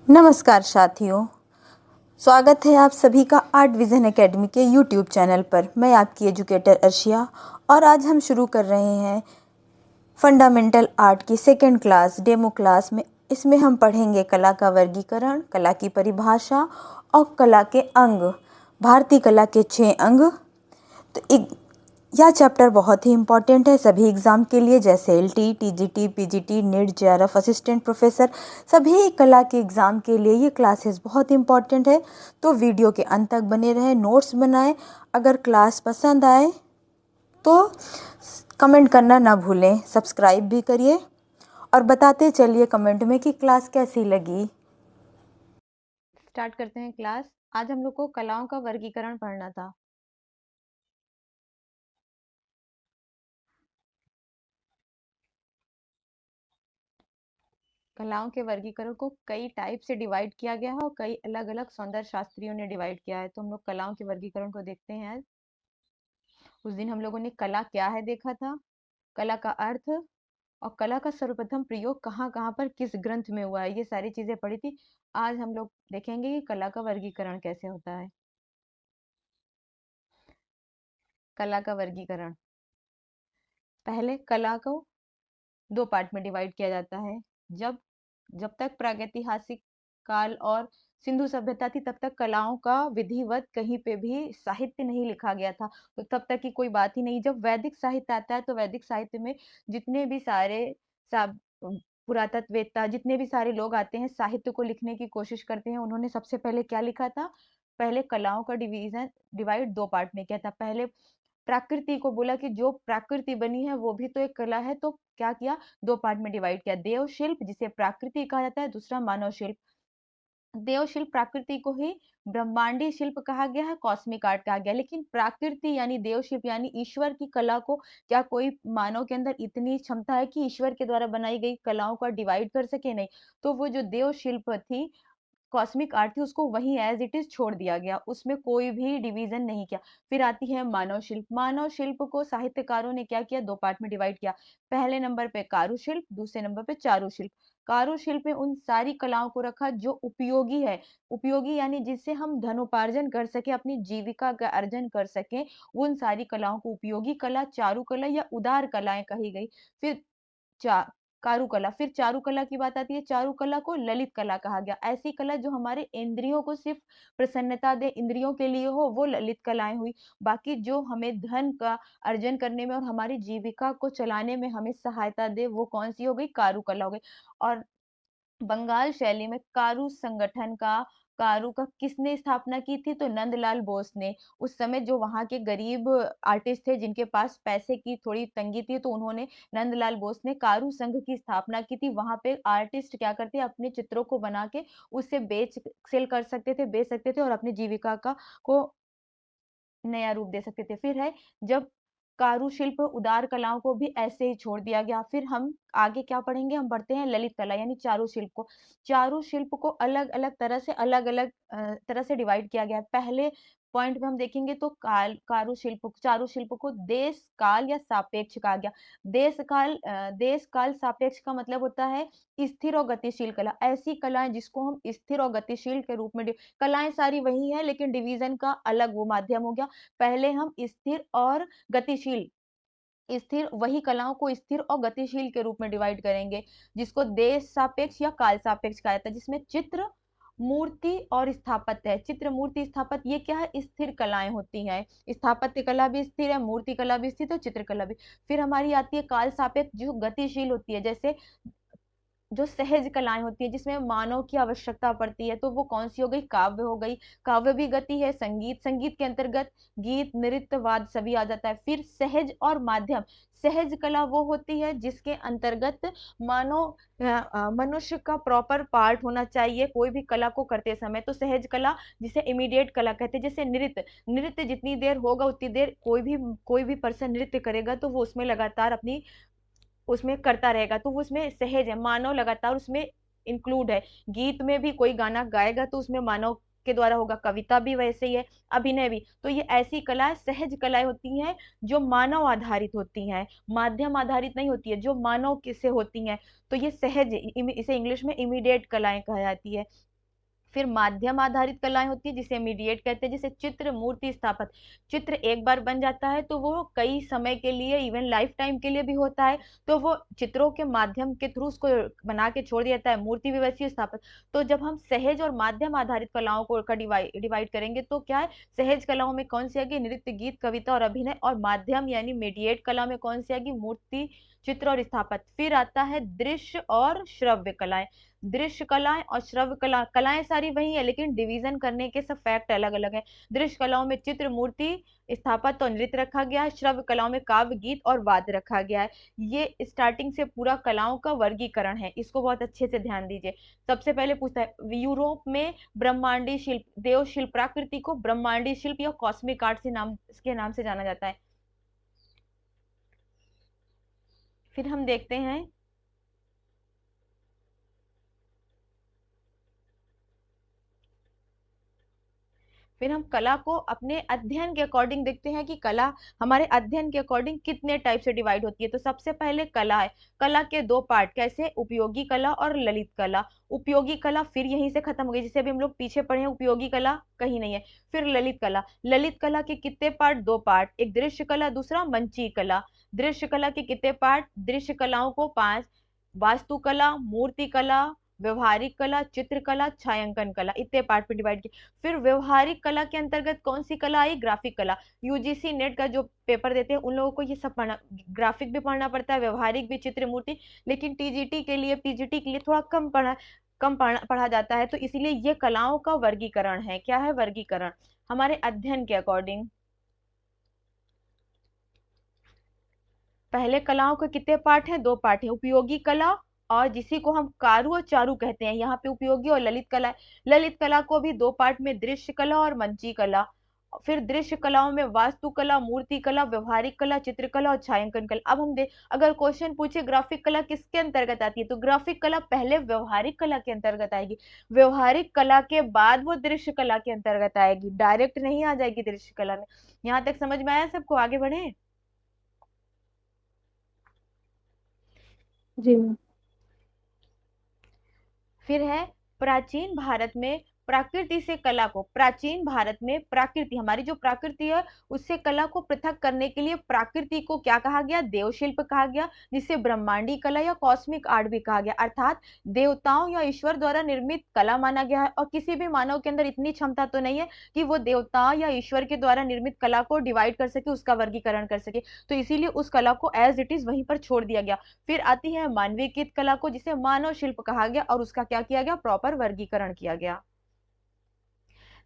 नमस्कार साथियों, स्वागत है आप सभी का आर्ट विजन एकेडमी के यूट्यूब चैनल पर। मैं आपकी एजुकेटर अर्शिया और आज हम शुरू कर रहे हैं फंडामेंटल आर्ट की सेकेंड क्लास, डेमो क्लास में। इसमें हम पढ़ेंगे कला का वर्गीकरण, कला की परिभाषा और कला के अंग, भारतीय कला के 6 अंग। तो यह चैप्टर बहुत ही इम्पॉर्टेंट है सभी एग्ज़ाम के लिए, जैसे LT, TGT, PGT, NEET, JRF, assistant professor, सभी कला के एग्ज़ाम के लिए ये क्लासेस बहुत इम्पॉर्टेंट है। तो वीडियो के अंत तक बने रहें, नोट्स बनाएं। अगर क्लास पसंद आए तो कमेंट करना ना भूलें, सब्सक्राइब भी करिए और बताते चलिए कमेंट में कि क्लास कैसी लगी। स्टार्ट करते हैं क्लास। आज हम लोग को कलाओं का वर्गीकरण पढ़ना था। कलाओं के वर्गीकरण को कई टाइप से डिवाइड किया गया है और कई अलग अलग सौंदर्य शास्त्रियों ने डिवाइड किया है। तो हम लोग कलाओं के वर्गीकरण को देखते हैं आज। उस दिन हम लोगों ने कला क्या है देखा था, कला का अर्थ और कला का सर्वप्रथम प्रयोग कहाँ कहाँ पर किस ग्रंथ में हुआ है, ये सारी चीजें पढ़ी थी। आज हम लोग देखेंगे कि कला का वर्गीकरण कैसे होता है। कला का वर्गीकरण, पहले कला को 2 पार्ट में डिवाइड किया जाता है। जब जब तक प्रागैतिहासिक काल और सिंधु सभ्यता थी तब तक कलाओं का विधिवत कहीं पे भी साहित्य नहीं लिखा गया था, तो तब तक की कोई बात ही नहीं। जब वैदिक साहित्य आता है तो वैदिक साहित्य में जितने भी सारे पुरातत्ववेत्ता, जितने भी सारे लोग आते हैं, साहित्य को लिखने की कोशिश करते हैं। उन्होंने सबसे पहले क्या लिखा था, पहले कलाओं का डिवाइड 2 पार्ट में किया था। पहले प्रकृति को बोला कि जो प्रकृति बनी है वो भी तो एक कला है, तो क्या किया, 2 पार्ट में डिवाइड किया। देव शिल्प जिसे प्राकृतिक कहा जाता है, दूसरा मानव शिल्प। देव शिल्प प्रकृति को ही ब्रह्मांडीय शिल्प कहा गया है, कॉस्मिक आर्ट कहा गया। लेकिन प्रकृति यानी देव शिल्प यानी ईश्वर की कला को क्या कोई मानव के अंदर इतनी क्षमता है कि ईश्वर के द्वारा बनाई गई कलाओं का डिवाइड कर सके? नहीं। तो वो जो देव शिल्प थी, कॉस्मिक आर्ट थी, उसको वहीं एज इट इज छोड़ दिया गया, उसमें कोई भी डिवीजन नहीं किया। फिर आती है मानव शिल्प। मानव शिल्प को साहित्यकारों ने क्या किया, 2 पार्ट में डिवाइड किया। पहले नंबर पे कारुशिल्प, दूसरे नंबर पे चारुशिल्प। कारुशिल्प में उन सारी कलाओं को रखा जो उपयोगी है, उपयोगी यानी जिससे हम धनोपार्जन कर सके, अपनी जीविका का अर्जन कर सके, उन सारी कलाओं को उपयोगी कला, चारुकला या उदार कलाएं कही गई। फिर चा कारुकला, फिर चारुकला की बात आती है। चारुकला को ललित कला कहा गया। ऐसी कला जो हमारे इंद्रियों को सिर्फ प्रसन्नता दे, इंद्रियों के लिए हो, वो ललित कलाएं हुई। बाकी जो हमें धन का अर्जन करने में और हमारी जीविका को चलाने में हमें सहायता दे, वो कौन सी हो गई, कारुकला हो गई। और बंगाल शैली में कारू संगठन का, कारू का किसने स्थापना की थी, तो नंदलाल बोस ने। उस समय जो वहां के गरीब आर्टिस्ट थे जिनके पास पैसे की थोड़ी तंगी थी, तो उन्होंने, नंदलाल बोस ने कारू संघ की स्थापना की थी। वहां पे आर्टिस्ट क्या करते, अपने चित्रों को बना के उससे सेल कर सकते थे, बेच सकते थे और अपनी जीविका का को नया रूप दे सकते थे। फिर है जब कारुशिल्प, उदार कलाओं को भी ऐसे ही छोड़ दिया गया। फिर हम आगे क्या पढ़ेंगे, हम पढ़ते हैं ललित कला यानी चारुशिल्प को। चारुशिल्प को अलग अलग तरह से, अलग अलग तरह से डिवाइड किया गया है। पहले पॉइंट में हम देखेंगे तो कारुशिल्प, चारुशिल्प को देश काल या सापेक्ष कहा गया। देश काल सापेक्ष का मतलब होता है स्थिर और गतिशील कला। ऐसी कलाएं जिसको हम स्थिर और गतिशील के रूप में, कलाएं सारी वही है लेकिन डिवीजन का अलग वो माध्यम हो गया। पहले हम स्थिर और गतिशील, स्थिर वही कलाओं को स्थिर और गतिशील के रूप में डिवाइड करेंगे, जिसको देश सापेक्ष या काल सापेक्ष कहा जाता है, जिसमें चित्र, मूर्ति और स्थापत्य है। चित्र, मूर्ति, स्थापत्य ये क्या है, स्थिर कलाएं होती हैं। स्थापत्य कला भी स्थिर है, मूर्ति कला भी स्थिर है, चित्रकला भी। फिर हमारी आती है काल सापेक्ष जो गतिशील होती है, जैसे जो सहज कलाएं होती है जिसमें मानव की आवश्यकता पड़ती है, तो वो कौन सी हो गई, काव्य हो गई। काव्य भी गति है। संगीत के अंतर्गत गीत, नृत्य, वाद सभी आ जाता है। फिर सहज और माध्यम, सहज कला वो होती है जिसके अंतर्गत मानव मनुष्य का प्रॉपर पार्ट होना चाहिए कोई भी कला को करते समय, तो सहज कला, जिसे इमीडिएट कला कहते हैं। जैसे नृत्य, नृत्य जितनी देर होगा उतनी देर कोई भी पर्सन नृत्य करेगा तो वो उसमें लगातार अपनी, उसमें करता रहेगा, तो वो उसमें सहज है, मानव लगातार उसमें इंक्लूड है। गीत में भी कोई गाना गाएगा तो उसमें मानव के द्वारा होगा, कविता भी वैसे ही है, अभिनय भी। तो ये ऐसी कलाएं, सहज कलाएं होती हैं जो मानव आधारित होती हैं, माध्यम आधारित नहीं होती है, जो मानव से होती हैं। तो ये सहज, इसे इंग्लिश में इमीडिएट कलाएं कहा जाती है। फिर माध्यम आधारित कलाएं होती है जिसे मीडिएट कहते हैं, जैसे चित्र, मूर्ति, स्थापत्य। चित्र एक बार बन जाता है तो वो कई समय के लिए, इवन लाइफ टाइम के लिए भी होता है, तो वो चित्रों के माध्यम के थ्रू उसको बना के छोड़ दिया जाता है। मूर्ति भी वैसी, स्थापत्य। तो जब हम सहज और माध्यम आधारित कलाओं को का डिवाइड करेंगे तो क्या है, सहज कलाओं में कौन सी आएगी, नृत्य, गीत, कविता और अभिनय। और माध्यम यानी मीडिएट कला में कौन सी आएगी, मूर्ति, चित्र और स्थापत्य। फिर आता है दृश्य और श्रव्य कलाएं। दृश्य कलाएं और श्रव्य कलाएं सारी वही है, लेकिन डिवीजन करने के सब फैक्ट अलग अलग है। दृश्य कलाओं में चित्र, मूर्ति, स्थापत्य और नृत्य रखा गया है। श्रव्य कलाओं में काव्य, गीत और वाद्य रखा गया है। ये स्टार्टिंग से पूरा कलाओं का वर्गीकरण है, इसको बहुत अच्छे से ध्यान दीजिए। सबसे पहले पूछता है, यूरोप में ब्रह्मांडी शिल्प, देव शिल्प, प्राकृति को ब्रह्मांडी शिल्प या कॉस्मिक आर्ट से नाम, इसके नाम से जाना जाता है। फिर हम देखते हैं, फिर हम कला को अपने अध्ययन के अकॉर्डिंग देखते हैं कि कला हमारे अध्ययन के अकॉर्डिंग कितने टाइप से डिवाइड होती है। तो सबसे पहले कला है। कला के दो पार्ट, कैसे, उपयोगी कला और ललित कला। उपयोगी कला फिर यहीं से खत्म हो गई, जिसे अभी हम लोग पीछे पढ़े हैं, उपयोगी कला कहीं नहीं है। फिर ललित कला। ललित कला के कितने पार्ट, दो पार्ट, एक दृश्य कला, दूसरा मंची कला। दृश्य कला के कितने पार्ट, दृश्य कलाओं को पांच, वास्तुकला, मूर्ति कला, व्यवहारिक कला, चित्रकला, छायांकन कला, इतने पार्ट में डिवाइड किया। फिर व्यवहारिक कला के अंतर्गत कौन सी कला आई, ग्राफिक कला। यूजीसी नेट का जो पेपर देते हैं उन लोगों को ये सब पढ़ना, ग्राफिक भी पढ़ना पड़ता है, व्यवहारिक भी, चित्र, मूर्ति। लेकिन टीजीटी के लिए, पीजीटी के लिए थोड़ा कम पढ़ा जाता है, तो इसीलिए ये कलाओं का वर्गीकरण है। क्या है, वर्गीकरण हमारे अध्ययन के अकॉर्डिंग। पहले कलाओं के कितने पार्ट हैं, दो पार्ट है, उपयोगी कला और जिसी को हम कारू और चारू कहते हैं। यहाँ पे उपयोगी और ललित कला है। ललित कला को भी दो पार्ट में, दृश्य कला और मंची कला। फिर दृश्य कलाओं में वास्तुकला, मूर्ति कला, व्यवहारिक कला, चित्रकला और छायांकन कला। अब हम देख, अगर क्वेश्चन पूछे ग्राफिक कला किसके अंतर्गत आती है, तो ग्राफिक कला पहले व्यवहारिक कला के अंतर्गत आएगी। व्यवहारिक कला के बाद वो दृश्य कला के अंतर्गत आएगी, डायरेक्ट नहीं आ जाएगी दृश्य कला में। यहाँ तक समझ में आया सबको, आगे बढ़े। जी मैम। फिर है प्राचीन भारत में प्राकृति से कला को, प्राचीन भारत में प्राकृति, हमारी जो प्राकृति है उससे कला को पृथक करने के लिए प्राकृति को क्या कहा गया, देवशिल्प कहा गया, जिसे ब्रह्मांडी कला या कॉस्मिक आर्ट भी कहा गया। अर्थात देवताओं या ईश्वर द्वारा निर्मित कला माना गया है। और किसी भी मानव के अंदर इतनी क्षमता तो नहीं है कि वो देवताओं या ईश्वर के द्वारा निर्मित कला को डिवाइड कर सके, उसका वर्गीकरण कर सके, तो इसीलिए उस कला को एज इट इज वहीं पर छोड़ दिया गया। फिर आती है मानवीकृत कला को, जिसे मानव शिल्प कहा गया और उसका क्या किया गया, प्रॉपर वर्गीकरण किया गया।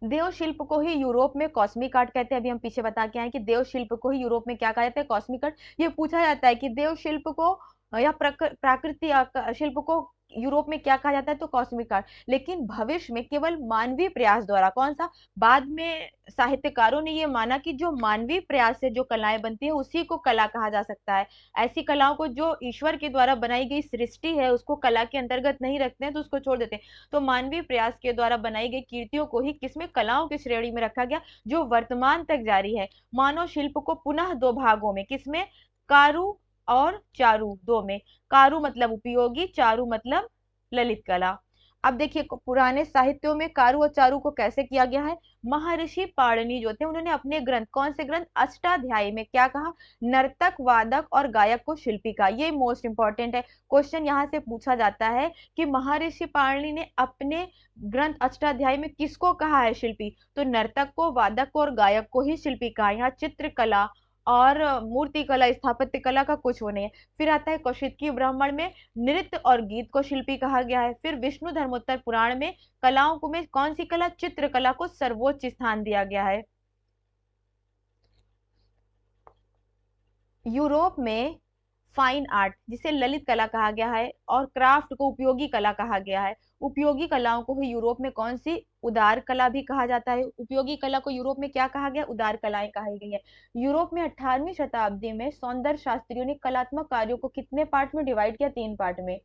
देव शिल्प को ही यूरोप में कॉस्मिक आर्ट कहते हैं। अभी हम पीछे बता के आए कि देव शिल्प को ही यूरोप में क्या कहा जाता है, कॉस्मिक आर्ट। ये पूछा जाता है कि देव शिल्प को या प्राकृतिक शिल्प को यूरोप में क्या कहा जाता है, तो कॉस्मिक आर्ट। लेकिन भविष्य में केवल मानवीय प्रयास द्वारा, कौन सा, बाद में साहित्यकारों ने ये माना कि जो मानवीय प्रयास से जो कलाएं बनती है उसी को कला कहा जा सकता है। ऐसी कलाओं को जो ईश्वर के द्वारा बनाई गई सृष्टि है उसको कला के अंतर्गत नहीं रखते हैं, तो उसको छोड़ देते हैं। तो मानवीय प्रयास के द्वारा बनाई गई कृतियों को ही किसमें, कलाओं की श्रेणी में रखा गया, जो वर्तमान तक जारी है। मानव शिल्प को पुनः दो भागों में, किसमें, कारू और चारू, दो में। कारू मतलब उपयोगी, चारू मतलब ललित कला। अब देखिए पुराने साहित्यों में कारू और चारू को कैसे किया गया है। महर्षि पाणिनि जो थे उन्होंने अपने ग्रंथ, कौन से ग्रंथ, अष्टाध्यायी में क्या कहा, नर्तक, वादक और गायक को शिल्पी कहा। ये मोस्ट इंपॉर्टेंट है, क्वेश्चन यहाँ से पूछा जाता है कि महर्षि पाणिनि ने अपने ग्रंथ अष्टाध्यायी में किसको कहा है शिल्पी, तो नर्तक को, वादक को और गायक को ही शिल्पी कहा। यहाँ चित्रकला और मूर्ति कला, स्थापत्य कला का कुछ वो नहीं है। फिर आता है कौशिकी ब्राह्मण में नृत्य और गीत को शिल्पी कहा गया है। फिर विष्णु धर्मोत्तर पुराण में कलाओं को में कौन सी कला, चित्रकला को सर्वोच्च स्थान दिया गया है। यूरोप में फाइन आर्ट, जिसे ललित कला कहा गया है, और क्राफ्ट को उपयोगी कला कहा गया है। उपयोगी कलाओं को ही यूरोप में कौन सी, उदार कला भी कहा जाता है। उपयोगी कला को यूरोप में क्या कहा गया, उदार कलाएं कही गई है। यूरोप में 18वीं शताब्दी में सौंदर्य शास्त्रियों ने कलात्मक कार्यों को कितने पार्ट में डिवाइड किया, तीन पार्ट में।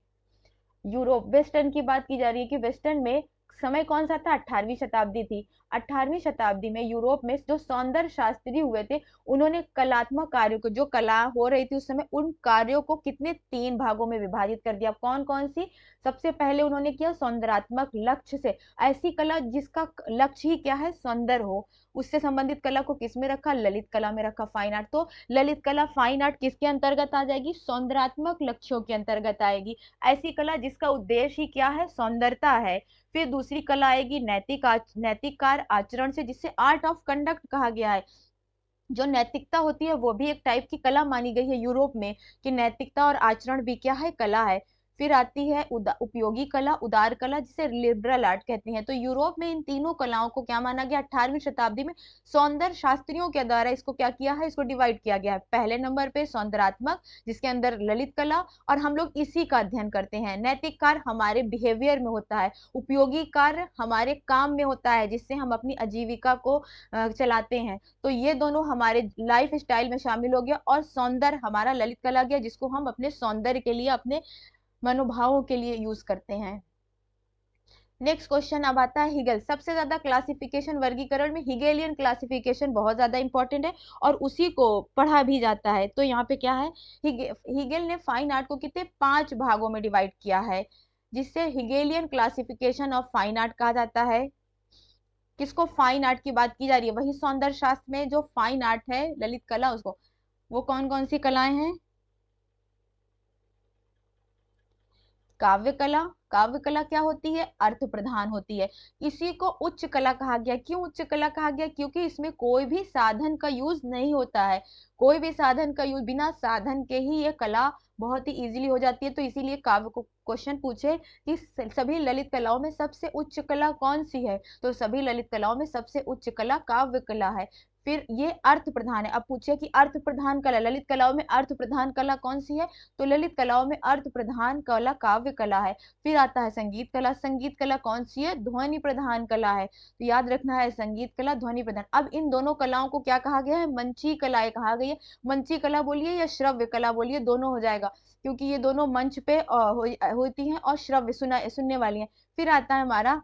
यूरोप, वेस्टर्न की बात की जा रही है कि वेस्टर्न में समय कौन सा था, 18वीं शताब्दी थी। 18वीं शताब्दी में यूरोप में जो सौंदर्य शास्त्री हुए थे, उन्होंने कलात्मक कार्यों को, जो कला हो रही थी उस समय, उन कार्यों को कितने, 3 भागों में विभाजित कर दिया। कौन कौन सी? सबसे पहले उन्होंने किया सौंदर्यात्मक लक्ष्य से, ऐसी कला जिसका लक्ष्य ही क्या है, सौंदर्य हो, उससे संबंधित कला को किस में रखा, ललित कला में रखा, फाइन आर्ट। तो ललित कला, फाइन आर्ट किसके अंतर्गत आ जाएगी, सौंदर्यात्मक लक्ष्यों के अंतर्गत आएगी। ऐसी कला जिसका उद्देश्य ही क्या है, सौंदर्यता है। फिर दूसरी कला आएगी नैतिक कार्य आचरण से, जिसे आर्ट ऑफ कंडक्ट कहा गया है। जो नैतिकता होती है वो भी एक टाइप की कला मानी गई है यूरोप में, कि नैतिकता और आचरण भी क्या है, कला है। फिर आती है उपयोगी कला, उदार कला, जिसे लिबरल आर्ट कहते हैं। तो यूरोप में इन तीनों कलाओं को क्या माना गया, 18वीं शताब्दी में सौंदर्य शास्त्रियों के द्वारा इसको क्या किया है, इसको डिवाइड किया गया है। पहले नंबर पे सौंदर्यात्मक, जिसके अंदर ललित कला, और हम लोग इसी का अध्ययन करते हैं। नैतिक कार्य हमारे बिहेवियर में होता है, उपयोगी कार्य हमारे काम में होता है, जिससे हम अपनी आजीविका को चलाते हैं। तो ये दोनों हमारे लाइफ स्टाइल में शामिल हो गया, और सौंदर्य हमारा ललित कला गया, जिसको हम अपने सौंदर्य के लिए, अपने मनोभावों के लिए यूज करते हैं। नेक्स्ट क्वेश्चन अब आता है हिगल। सबसे ज्यादा क्लासिफिकेशन, वर्गीकरण में हिगेलियन क्लासिफिकेशन बहुत ज्यादा इंपॉर्टेंट है, और उसी को पढ़ा भी जाता है। तो यहाँ पे क्या है, हिगेल ने फाइन आर्ट को कितने, 5 भागों में डिवाइड किया है, जिससे हिगेलियन क्लासिफिकेशन ऑफ फाइन आर्ट कहा जाता है। किसको, फाइन आर्ट की बात की जा रही है, वही सौंदर्य शास्त्र में जो फाइन आर्ट है, ललित कला, उसको, वो कौन कौन सी कलाएं हैं, काव्य कला। काव्य कला क्या होती है, अर्थ प्रधान होती है। इसी को उच्च कला कहा गया। क्यों उच्च कला कहा गया, क्योंकि इसमें कोई भी साधन का यूज नहीं होता है, कोई भी साधन का यूज, बिना साधन के ही ये कला बहुत ही इजीली हो जाती है। तो इसीलिए काव्य को क्वेश्चन पूछे कि सभी ललित कलाओं में सबसे उच्च कला कौन सी है, तो सभी ललित कलाओं में सबसे उच्च कला काव्य कला है। फिर ये अर्थ प्रधान है। अब पूछे कि अर्थ प्रधान कला, ललित कलाओं में अर्थ प्रधान कला कौन सी है, तो ललित कलाओं में अर्थ प्रधान कला काव्य कला है। फिर आता है संगीत कला। संगीत कला कौन सी है, ध्वनि प्रधान कला है। तो याद रखना है, संगीत कला, ध्वनि प्रधान। अब इन दोनों कलाओं को क्या कहा गया है, मंची कलाएं कहा गई है। मंची कला बोलिए या श्रव्य कला बोलिए, दोनों हो जाएगा, क्योंकि ये दोनों मंच पे होती हैं, और श्रव्य सुनने वाली हैं। फिर आता है हमारा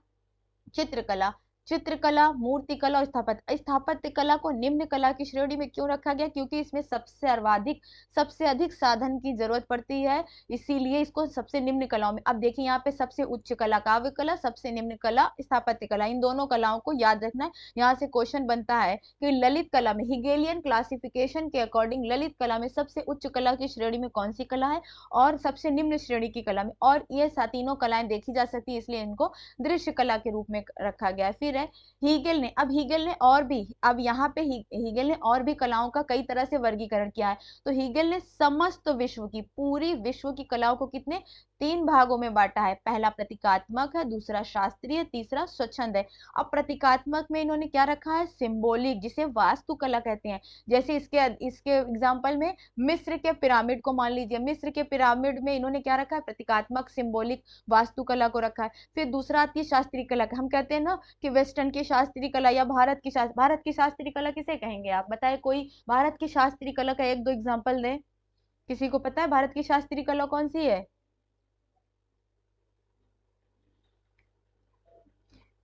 चित्रकला। चित्रकला, मूर्तिकला और स्थापत्य। स्थापत्य कला को निम्न कला की श्रेणी में क्यों रखा गया, क्योंकि इसमें सबसे अधिक साधन की जरूरत पड़ती है, इसीलिए इसको सबसे निम्न कलाओं में। अब देखिए यहाँ पे सबसे उच्च कला काव्य कला, सबसे निम्न कला स्थापत्य कला, इन दोनों कलाओं को याद रखना है। यहाँ से क्वेश्चन बनता है कि ललित कला में, हिगेलियन क्लासिफिकेशन के अकॉर्डिंग ललित कला में सबसे उच्च कला की श्रेणी में कौन सी कला है, और सबसे निम्न श्रेणी की कला में। और ये तीनों कलाएं देखी जा सकती है, इसलिए इनको दृश्य कला के रूप में रखा गया है। फिर है हीगेल ने, अब हीगेल ने और भी, अब यहाँ पे हीगेल ने और भी कलाओं का कई तरह से वर्गीकरण किया है। तो हीगेल ने समस्त विश्व की, पूरी विश्व की कलाओं को कितने, 3 भागों में बांटा है। पहला प्रतीकात्मक है, दूसरा शास्त्रीय, तीसरा स्वच्छंद है। अब प्रतीकात्मक में इन्होंने क्या रखा है, सिंबॉलिक, जिसे वास्तुकला कहते हैं। जैसे इसके एग्जाम्पल में मिस्र के पिरामिड को मान लीजिए, मिस्र के पिरामिड में इन्होंने क्या रखा है, प्रतीकात्मक, सिंबॉलिक, वास्तुकला को रखा है। फिर दूसरा आती है शास्त्रीय कला। हम कहते हैं ना कि वेस्टर्न की शास्त्रीय कला या भारत की शास्त्रीय कला किसे कहेंगे, आप बताए, कोई भारत की शास्त्रीय कला का 1-2 एग्जांपल दें। किसी को पता है भारत की शास्त्रीय कला कौन सी है,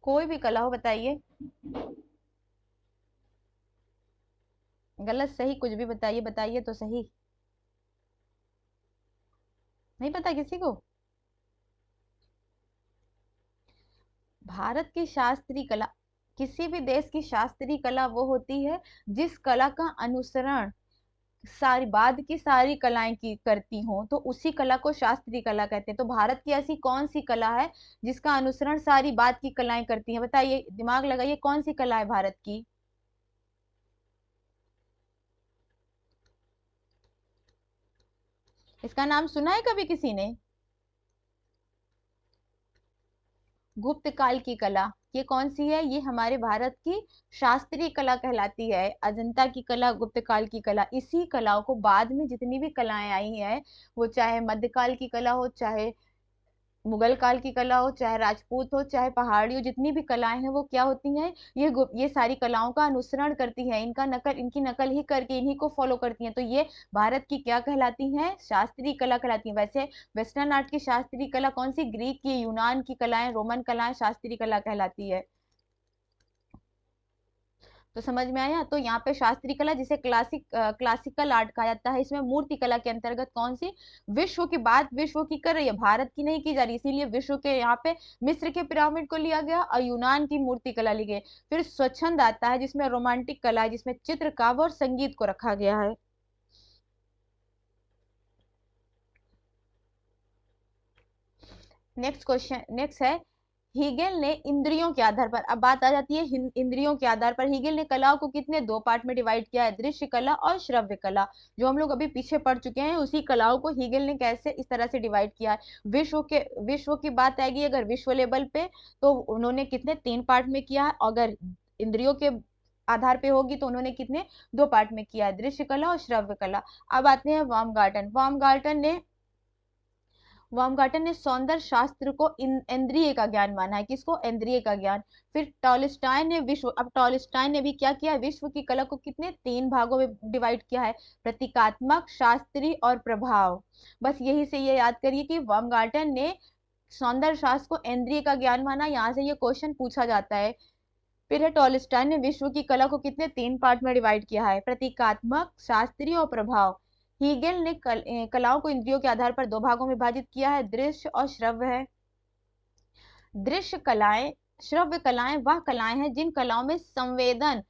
कोई भी कला हो बताइए, गलत सही कुछ भी बताइए, बताइए तो सही। नहीं पता किसी को, भारत की शास्त्रीय कला, किसी भी देश की शास्त्रीय कला वो होती है जिस कला का अनुसरण सारी बाद की सारी कलाएं की करती हों, तो उसी कला को शास्त्रीय कला कहते हैं। तो भारत की ऐसी कौन सी कला है जिसका अनुसरण सारी बाद की कलाएं करती हैं, बताइए, दिमाग लगाइए, कौन सी कला है भारत की। इसका नाम सुना है कभी किसी ने, गुप्त काल की कला। ये कौन सी है, ये हमारे भारत की शास्त्रीय कला कहलाती है। अजंता की कला, गुप्त काल की कला। इसी कलाओं को बाद में जितनी भी कलाएं आई हैं, वो चाहे मध्यकाल की कला हो, चाहे मुगल काल की कला हो, चाहे राजपूत हो, चाहे पहाड़ी हो, जितनी भी कलाएं हैं वो क्या होती हैं, ये सारी कलाओं का अनुसरण करती हैं, इनकी नकल ही करके इन्हीं को फॉलो करती हैं। तो ये भारत की क्या कहलाती हैं, शास्त्रीय कला कहलाती हैं। वैसे वेस्टर्न आर्ट की शास्त्रीय कला कौन सी, ग्रीक की, यूनान की कलाएं, रोमन कलाएं शास्त्रीय कला कहलाती है। तो समझ में आया। तो यहाँ पे शास्त्रीय कला जिसे क्लासिकल आर्ट कहा जाता है, इसमें मूर्ति कला के अंतर्गत कौन सी, विश्व की बात विश्व की कर रही है, भारत की नहीं की जा रही, इसीलिए विश्व के यहाँ पे मिस्र के पिरामिड को लिया गया और यूनान की मूर्ति कला ली गई। फिर स्वच्छंद आता है जिसमें रोमांटिक कला है, जिसमें चित्र, काव्य और संगीत को रखा गया है। नेक्स्ट है, हीगेल ने इंद्रियों के आधार पर, अब बात आ जाती है इंद्रियों के आधार पर, हीगेल ने कलाओं को कितने दो पार्ट में डिवाइड किया है, दृश्य कला और श्रव्य कला। जो हम लोग अभी पीछे पढ़ चुके हैं, उसी कलाओं को हीगेल ने कैसे इस तरह से डिवाइड किया है। विश्व की बात आएगी अगर विश्व लेवल पे, तो उन्होंने कितने तीन पार्ट में किया है, अगर इंद्रियों के आधार पे होगी तो उन्होंने कितने दो पार्ट में किया है, दृश्य कला और श्रव्य कला। अब आते हैं वार्मगार्टन ने सौंदर्य शास्त्र को इंद्रिय का ज्ञान माना है, किसको, इंद्रिय का ज्ञान। फिर टॉलस्टाइन ने भी क्या किया, विश्व की कला को कितने तीन भागों में डिवाइड किया है, प्रतीकात्मक, शास्त्रीय और प्रभाव। बस यही से ये याद करिए कि वार्मगार्टन ने सौंदर्य शास्त्र को इंद्रिय का ज्ञान माना, यहाँ से ये क्वेश्चन पूछा जाता है। फिर है टॉलस्टाइन ने विश्व की कला को कितने तीन पार्ट में डिवाइड किया है, प्रतीकात्मक, शास्त्रीय और प्रभाव। हीगेल ने कलाओं को इंद्रियों के आधार पर दो भागों में विभाजित किया है, दृश्य और श्रव्य है। दृश्य कलाएं, श्रव्य कलाएं वह कलाएं हैं जिन कलाओं में संवेदन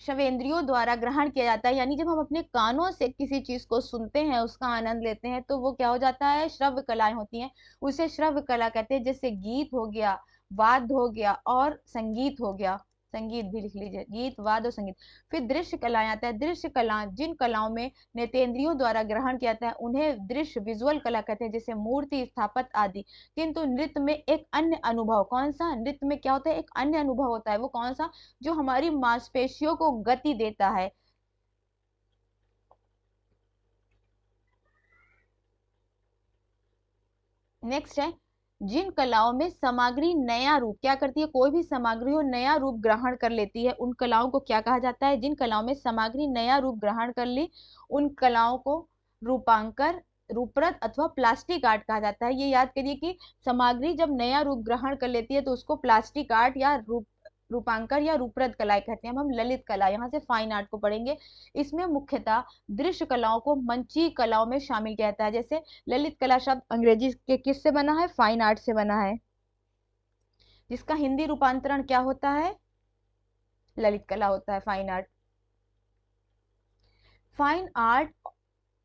श्रवेंद्रियों द्वारा ग्रहण किया जाता है, यानी जब हम अपने कानों से किसी चीज को सुनते हैं, उसका आनंद लेते हैं, तो वो क्या हो जाता है, श्रव्य कलाएं होती हैं, उसे श्रव्य कला कहते हैं। जैसे गीत हो गया, वाद्य हो गया और संगीत हो गया, संगीत भी लिख लीजिए, गीत, वाद्य और संगीत। फिर दृश्य कलाएं आता है, दृश्य कला जिन कलाओं में नेत्रेंद्रियों द्वारा ग्रहण किया जाता है उन्हें दृश्य विजुअल कला कहते हैं, जैसे मूर्ति, स्थापत्य आदि। किंतु नृत्य में एक अन्य अनुभव, कौन सा, नृत्य में क्या होता है, एक अन्य अनुभव होता है, वो कौन सा, जो हमारी मांसपेशियों को गति देता है। नेक्स्ट है, जिन कलाओं में सामग्री नया रूप क्या करती है, कोई भी सामग्री हो नया रूप ग्रहण कर लेती है, उन कलाओं को क्या कहा जाता है, जिन कलाओं में सामग्री नया रूप ग्रहण कर ली, उन कलाओं को रूपांकर, रूपरत अथवा प्लास्टिक आर्ट कहा जाता है। ये याद करिए कि सामग्री जब नया रूप ग्रहण कर लेती है तो उसको प्लास्टिक आर्ट या रूपांकर या रूपरत कलाएं कहते हैं। हम ललित कला, यहाँ से फाइन आर्ट को पढ़ेंगे। इसमें मुख्यतः दृश्य कलाओं को मंचीय कलाओं में शामिल किया जाता है। जैसे ललित कला शब्द अंग्रेजी के किस से बना है, फाइन आर्ट से बना है, जिसका हिंदी रूपांतरण क्या होता है, ललित कला होता है, फाइन आर्ट। फाइन आर्ट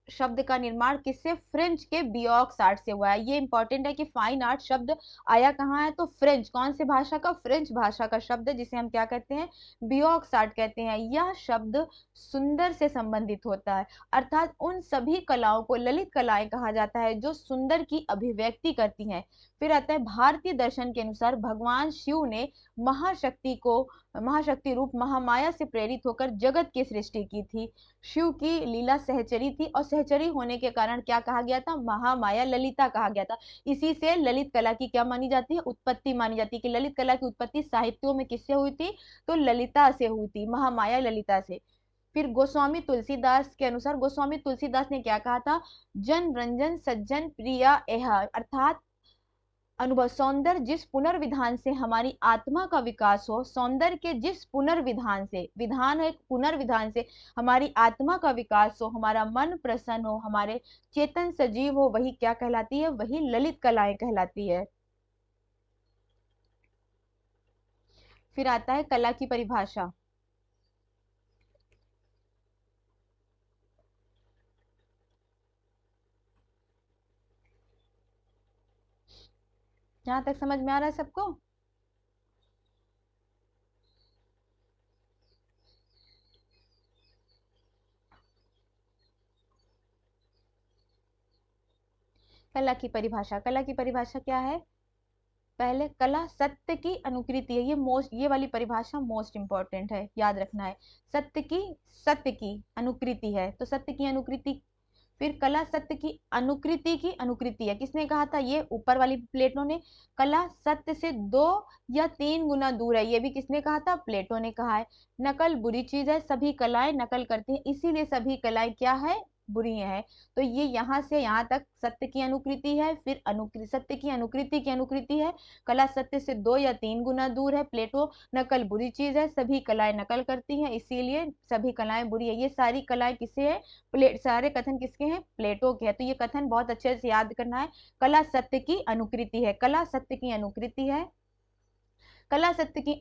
शब्द का निर्माण किससे, फ्रेंच के बियोक्स आर्ट से हुआ है। ये इंपॉर्टेंट है कि फाइन आर्ट शब्द आया कहाँ है, तो फ्रेंच, कौन से भाषा का, फ्रेंच भाषा का शब्द है, जिसे हम क्या कहते हैं, बियोक्स आर्ट कहते हैं। यह शब्द सुंदर से संबंधित होता है, अर्थात उन सभी कलाओं को ललित कलाएं कहा जाता है जो सुंदर की अभिव्यक्ति करती हैं। फिर आता है, भारतीय दर्शन के अनुसार भगवान शिव ने महाशक्ति रूप महामाया से प्रेरित होकर जगत की सृष्टि की थी। शिव की लीला सहचरी थी और सहचरी होने के कारण क्या कहा गया था, महामाया, ललिता कहा गया था। इसी से ललित कला की क्या मानी जाती है, उत्पत्ति मानी जाती है, कि ललित कला की उत्पत्ति साहित्यों में किससे हुई थी, तो ललिता से हुई थी, महामाया ललिता से। फिर गोस्वामी तुलसीदास के अनुसार, गोस्वामी तुलसीदास ने क्या कहा था, जन रंजन सज्जन प्रिया एह, अर्थात अनुभव, सौंदर्य जिस पुनर्विधान से हमारी आत्मा का विकास हो, सौंदर्य के जिस पुनर्विधान से, विधान है एक पुनर्विधान से हमारी आत्मा का विकास हो, हमारा मन प्रसन्न हो, हमारे चेतन सजीव हो, वही क्या कहलाती है, वही ललित कलाएं कहलाती है। फिर आता है कला की परिभाषा। यहां तक समझ में आ रहा है सबको, कला की परिभाषा, कला की परिभाषा क्या है, पहले कला सत्य की अनुकृति है, ये वाली परिभाषा मोस्ट इंपॉर्टेंट है, याद रखना है। सत्य की अनुकृति है, तो सत्य की अनुकृति फिर कला सत्य की अनुकृति है, किसने कहा था? ये ऊपर वाली प्लेटो ने। कला सत्य से 2 या 3 गुना दूर है, ये भी किसने कहा था? प्लेटो ने कहा है। नकल बुरी चीज है, सभी कलाएं नकल करती हैं, इसीलिए सभी कलाएं क्या है? बुरी है। तो ये यहाँ से यहाँ तक सत्य की अनुकृति है, फिर सत्य की अनुकृति है। कला सत्य से 2 या 3 गुना दूर है, प्लेटो। नकल बुरी चीज है, सभी कलाएं नकल करती हैं, इसीलिए सभी कलाएं बुरी है। ये सारी कलाएं किसे है? सारे कथन किसके हैं? प्लेटो के हैं। तो ये कथन बहुत अच्छे से याद करना है। कला सत्य की अनुकृति है, कला सत्य की अनुकृति है। कला सत्य की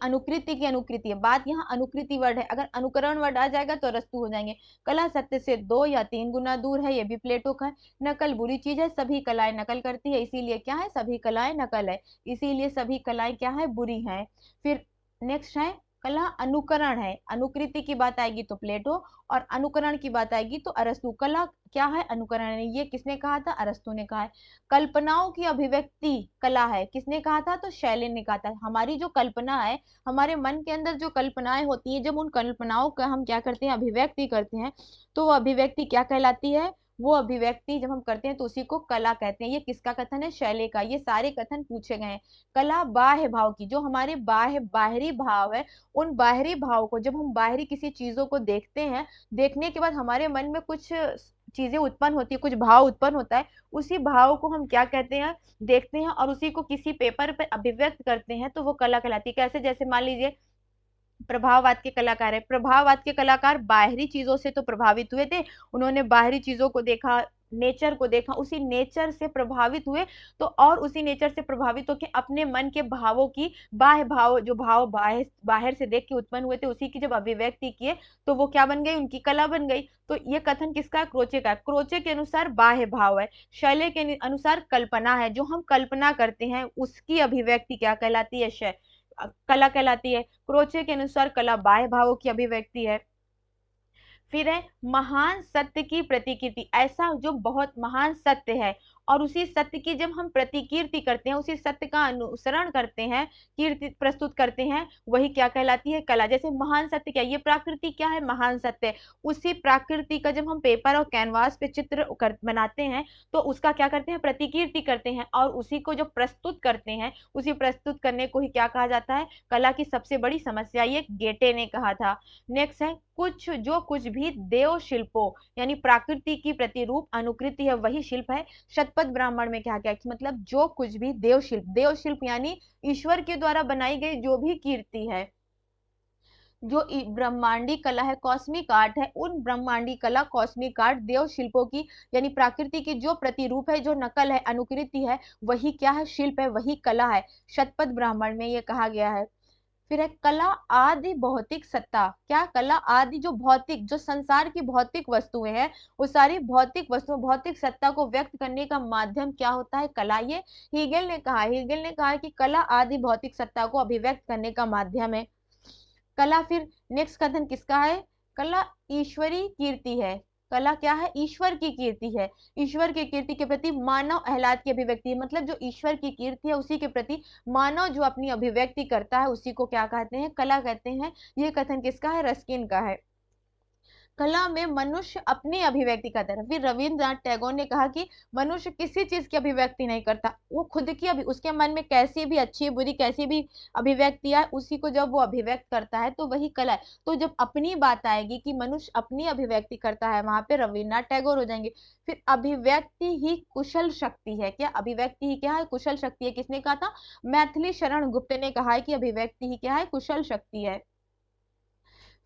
अनुकृति है। बात यहाँ अनुकृति वर्ड है, अगर अनुकरण वर्ड आ जाएगा तो अरस्तु हो जाएंगे। कला सत्य से 2 या 3 गुना दूर है, ये भी प्लेटो का है। नकल बुरी चीज है, सभी कलाएं नकल करती है, इसीलिए क्या है? सभी कलाएं नकल है, इसीलिए सभी कलाएं क्या है? बुरी हैं। फिर नेक्स्ट है कला अनुकरण है। अनुकृति की बात आएगी तो प्लेटो, और अनुकरण की बात आएगी तो अरस्तु। कला क्या है? अनुकरण है, ये किसने कहा था? अरस्तु ने कहा है। कल्पनाओं की अभिव्यक्ति कला है, किसने कहा था? तो शैलेंद्र ने कहा था। हमारी जो कल्पना है, हमारे मन के अंदर जो कल्पनाएं होती है, जब उन कल्पनाओं का हम क्या करते हैं? अभिव्यक्ति करते हैं, तो वो अभिव्यक्ति क्या कहलाती है? वो अभिव्यक्ति जब हम करते हैं तो उसी को कला कहते हैं। ये किसका कथन है? शैले का। ये सारे कथन पूछे गए हैं। कला बाह्य भाव की, जो हमारे बाहरी भाव है, उन बाहरी भाव को, जब हम बाहरी किसी चीजों को देखते हैं, देखने के बाद हमारे मन में कुछ चीजें उत्पन्न होती है, कुछ भाव उत्पन्न होता है, उसी भाव को हम क्या कहते हैं? देखते हैं, और उसी को किसी पेपर पे अभिव्यक्त करते हैं, तो वो कला कहलाती है। कैसे? जैसे मान लीजिए प्रभाववाद के कलाकार है, प्रभाववाद के कलाकार बाहरी चीजों से तो प्रभावित हुए थे, उन्होंने बाहरी चीजों को देखा, नेचर को देखा, उसी नेचर से प्रभावित हुए, तो और उसी नेचर से प्रभावित होकर अपने मन के भावों की, बाह्य भाव, जो भाव बाहर बाहर से देख के उत्पन्न हुए थे, उसी की जब अभिव्यक्ति किए, तो वो क्या बन गई? उनकी कला बन गई। तो ये कथन किसका है? क्रोचे का। क्रोचे के अनुसार बाह्य भाव है, शैले के अनुसार कल्पना है, जो हम कल्पना करते हैं उसकी अभिव्यक्ति क्या कहलाती है? कला कहलाती है। क्रोचे के अनुसार कला बाह्य भावों की अभिव्यक्ति है। फिर है महान सत्य की प्रतिकीर्ति, ऐसा जो बहुत महान सत्य है, और उसी सत्य की जब हम प्रतिकीर्ति करते हैं, उसी सत्य का अनुसरण करते हैं, कीर्ति प्रस्तुत करते हैं, वही क्या कहलाती है? कला। जैसे महान सत्य क्या? ये प्राकृति क्या है? महान सत्य। उसी प्राकृति का जब हम पेपर और कैनवास पे चित्र बनाते हैं, तो उसका क्या करते हैं? प्रतिकीर्ति करते हैं, और उसी को जो प्रस्तुत करते हैं, उसी प्रस्तुत करने को ही क्या कहा जाता है? कला की सबसे बड़ी समस्या, ये गेटे ने कहा था। नेक्स्ट है कुछ भी देव शिल्पो, यानी प्रकृति की प्रतिरूप अनुकृति है, वही शिल्प है। शतपथ ब्राह्मण में क्या क्या, मतलब जो कुछ भी देव शिल्प यानी ईश्वर के द्वारा बनाई गई जो भी कीर्ति है, जो ब्रह्मांडी कला है, कॉस्मिक आर्ट है, उन ब्रह्मांडी कला, कॉस्मिक आर्ट, देव शिल्पों की, यानी प्रकृति की जो प्रतिरूप है, जो नकल है, अनुकृति है, वही क्या है? शिल्प है, वही कला है। शतपथ ब्राह्मण में ये कहा गया है। फिर है कला आदि भौतिक सत्ता। क्या? कला आदि जो भौतिक, जो संसार की भौतिक वस्तुएं हैं, वो सारी भौतिक वस्तुएं, भौतिक सत्ता को व्यक्त करने का माध्यम क्या होता है? कला। ये हीगेल ने कहा है कि कला आदि भौतिक सत्ता को अभिव्यक्त करने का माध्यम है कला। फिर नेक्स्ट कथन किसका है? कला ईश्वरी कीर्ति है। कला क्या है? ईश्वर की कीर्ति है। ईश्वर की कीर्ति के प्रति मानव आह्लाद की अभिव्यक्ति है, मतलब जो ईश्वर की कीर्ति है उसी के प्रति मानव जो अपनी अभिव्यक्ति करता है, उसी को क्या कहते हैं? कला कहते हैं। ये कथन किसका है? रस्किन का है। कला में मनुष्य अपनी अभिव्यक्ति करता है। फिर रविंद्रनाथ टैगोर ने कहा कि मनुष्य किसी चीज की अभिव्यक्ति नहीं करता, वो खुद की उसके मन में कैसी भी अच्छी बुरी कैसी भी अभिव्यक्ति है, उसी को जब वो अभिव्यक्त करता है तो वही कला है। तो जब अपनी बात आएगी कि मनुष्य अपनी अभिव्यक्ति करता है, वहां पे रविन्द्रनाथ टैगोर हो जाएंगे। फिर अभिव्यक्ति ही कुशल शक्ति है। क्या? अभिव्यक्ति ही क्या है? कुशल शक्ति है। किसने कहा था? मैथिली शरण गुप्त ने कहा है कि अभिव्यक्ति ही क्या है? कुशल शक्ति है।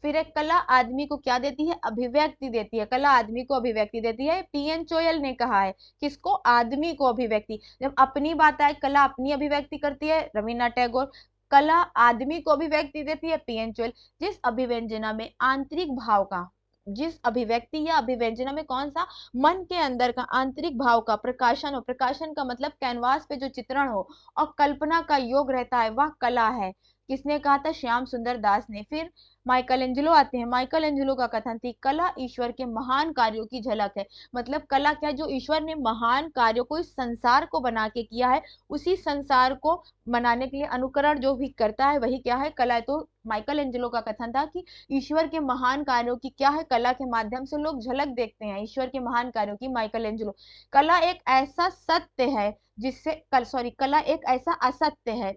फिर एक कला आदमी को क्या देती है? अभिव्यक्ति देती है। कला आदमी को अभिव्यक्ति देती है। पीएन चोयल ने कहा है, किसको? आदमी को अभिव्यक्ति। जब अपनी बात आए, कला अपनी अभिव्यक्ति करती है, रविन्द्रनाथ टैगोर। कला आदमी को अभिव्यक्ति देती है, पीएन चोयल। जिस अभिव्यंजना में आंतरिक भाव का, जिस अभिव्यक्ति या अभिव्यंजना में कौन सा? मन के अंदर का आंतरिक भाव का प्रकाशन हो, प्रकाशन का मतलब कैनवास पे जो चित्रण हो और कल्पना का योग रहता है, वह कला है। किसने कहा था? श्याम सुंदर दास ने। फिर माइकल एंजेलो आते हैं। माइकल एंजेलो का कथन थी कला ईश्वर के महान कार्यों की झलक है। मतलब कला क्या है? जो ईश्वर ने महान कार्यों को इस संसार को बना के किया है, उसी संसार को बनाने के लिए अनुकरण जो भी करता है वही क्या है? कला है। तो माइकल एंजेलो का कथन था कि ईश्वर के महान कार्यों की क्या है? कला के माध्यम से लोग झलक देखते हैं ईश्वर के महान कार्यों की। Michael Angelo. कला एक ऐसा सत्य है जिससे कला एक ऐसा असत्य है,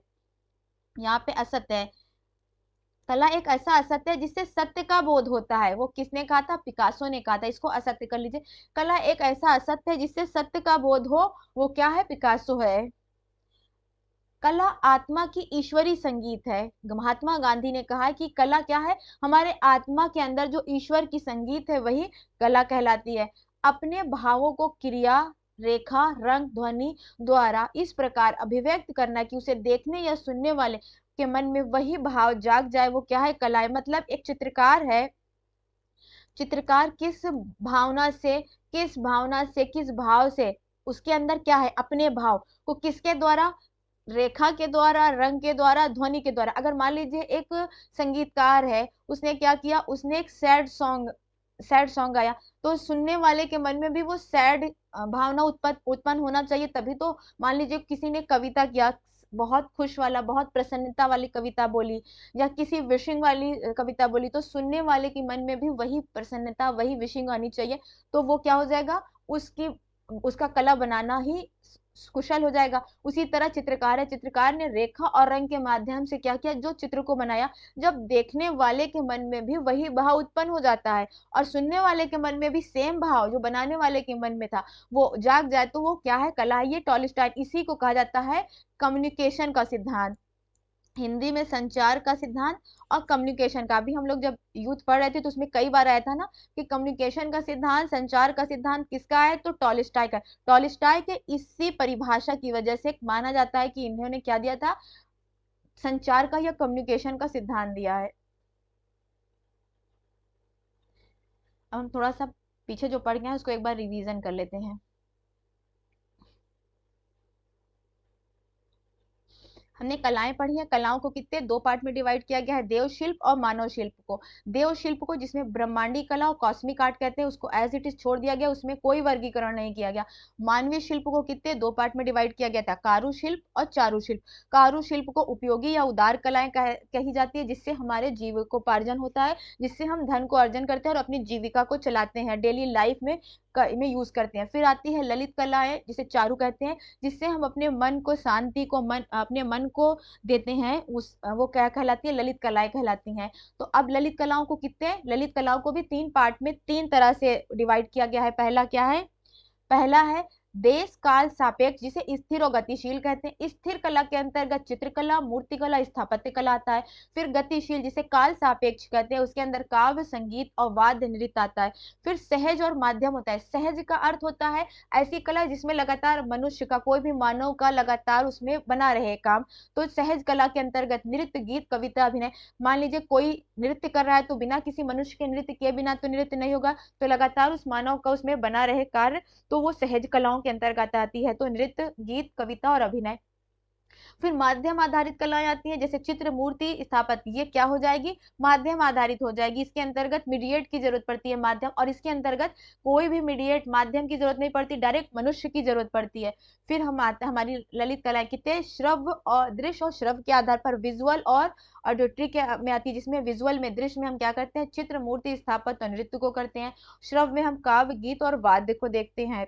यहाँ पे असत्य है। कला एक ऐसा असत्य है जिससे सत्य का बोध होता है। वो किसने कहा था? पिकासो ने कहा था। इसको असत्य कर लीजिए। कला एक ऐसा असत्य है जिससे सत्य का बोध हो, वो क्या है? पिकासो है। कला आत्मा की ईश्वरी संगीत है। महात्मा गांधी ने कहा है कि कला क्या है? हमारे आत्मा के अंदर जो ईश्वर की संगीत है वही कला कहलाती है। अपने भावों को क्रिया, रेखा, रंग, ध्वनि द्वारा इस प्रकार अभिव्यक्त करना कि उसे देखने या सुनने वाले के मन में वही भाव जाग जाए, वो क्या है? कला है। मतलब एक चित्रकार है, चित्रकार किस भाव से उसके अंदर क्या है? अपने भाव को किसके द्वारा? रेखा के द्वारा, रंग के द्वारा, ध्वनि के द्वारा। अगर मान लीजिए एक संगीतकार है, उसने क्या किया? उसने एक सैड सॉन्ग गाया, तो सुनने वाले के मन में भी वो सैड भावना उत्पन्न होना चाहिए, तभी तो। मान लीजिए किसी ने कविता किया, बहुत खुश वाला, बहुत प्रसन्नता वाली कविता बोली, या किसी विशिंग वाली कविता बोली, तो सुनने वाले के मन में भी वही प्रसन्नता, वही विशिंग आनी चाहिए। तो वो क्या हो जाएगा? उसका कला बनाना ही कुशल हो जाएगा। उसी तरह चित्रकार है, चित्रकार ने रेखा और रंग के माध्यम से क्या किया? जो चित्र को बनाया, जब देखने वाले के मन में भी वही भाव उत्पन्न हो जाता है और सुनने वाले के मन में भी सेम भाव जो बनाने वाले के मन में था वो जाग जाए, तो वो क्या है? कला है। ये टॉलस्टॉय, इसी को कहा जाता है कम्युनिकेशन का सिद्धांत। हिंदी में संचार का सिद्धांत और कम्युनिकेशन का। भी हम लोग जब यूथ पढ़ रहे थे तो उसमें कई बार आया था ना कि कम्युनिकेशन का सिद्धांत, संचार का सिद्धांत किसका है? तो टॉलस्टॉय का। टॉलस्टॉय के इसी परिभाषा की वजह से माना जाता है कि इन्होंने क्या दिया था? संचार का या कम्युनिकेशन का सिद्धांत दिया है। अब हम थोड़ा सा पीछे जो पढ़ गए हैं उसको एक बार रिवीजन कर लेते हैं। हमने कलाएं पढ़ी हैं। कलाओं को कितने दो पार्ट में डिवाइड किया गया है? देव शिल्प और मानव शिल्प को। देव शिल्प को, जिसमें ब्रह्मांडी कला और कॉस्मिक आर्ट कहते हैं, उसको एज इट इज छोड़ दिया गया, उसमें कोई वर्गीकरण नहीं किया गया। मानवीय शिल्प को कितने दो पार्ट में डिवाइड किया गया था? कारु शिल्प और चारु शिल्प। कारु शिल्प को उपयोगी या उदार कलाएं कही जाती है, जिससे हमारे जीविकोपार्जन होता है, जिससे हम धन को अर्जन करते हैं और अपनी जीविका को चलाते हैं, डेली लाइफ में यूज करते हैं। फिर आती है ललित कलाएं, जिसे चारु कहते हैं, जिससे हम अपने मन को शांति को अपने मन को देते हैं, वो क्या कहलाती है? ललित कलाएं कहलाती हैं। तो अब ललित कलाओं को ललित कलाओं को भी तीन पार्ट में तीन तरह से डिवाइड किया गया है। पहला क्या है? पहला है देश काल सापेक्ष, जिसे स्थिर और गतिशील कहते हैं। स्थिर कला के अंतर्गत चित्रकला, मूर्तिकला, स्थापत्य कला आता है। फिर गतिशील, जिसे काल सापेक्ष कहते हैं, उसके अंदर काव्य, संगीत और वाद्य नृत्य आता है। फिर सहज और माध्यम होता है। सहज का अर्थ होता है ऐसी कला जिसमें लगातार मनुष्य का, कोई भी मानव का लगातार उसमें बना रहे काम। तो सहज कला के अंतर्गत नृत्य, गीत, कविता, अभिनय। मान लीजिए कोई नृत्य कर रहा है तो बिना किसी मनुष्य के नृत्य किए बिना तो नृत्य नहीं होगा, तो लगातार उस मानव का उसमें बना रहे कार्य, तो वो सहज कलाओं के अंतर्गत आती है। तो नृत्य, गीत, कविता और अभिनय। फिर माध्यम आधारित कलाएं आती हैं, जैसे चित्र, मूर्ति, स्थापत्य। ये क्या हो जाएगी? माध्यम आधारित हो जाएगी। इसके अंतर्गत मीडिएट की जरूरत पड़ती है, माध्यम, और इसके अंतर्गत कोई भी मीडिएट माध्यम की जरूरत नहीं पड़ती, डायरेक्ट मनुष्य की जरूरत पड़ती है। फिर हम आते हैं हमारी ललित कलाएं, कितने श्रव्य और दृश्य और श्रव्य के आधार पर, विजुअल और ऑडिटरी के में आती है, जिसमें विजुअल में, दृश्य में हम क्या करते हैं? चित्र, मूर्ति, स्थापत्य और नृत्य को करते हैं। श्रव्य में हम काव्य, गीत और वाद्य को देखते हैं।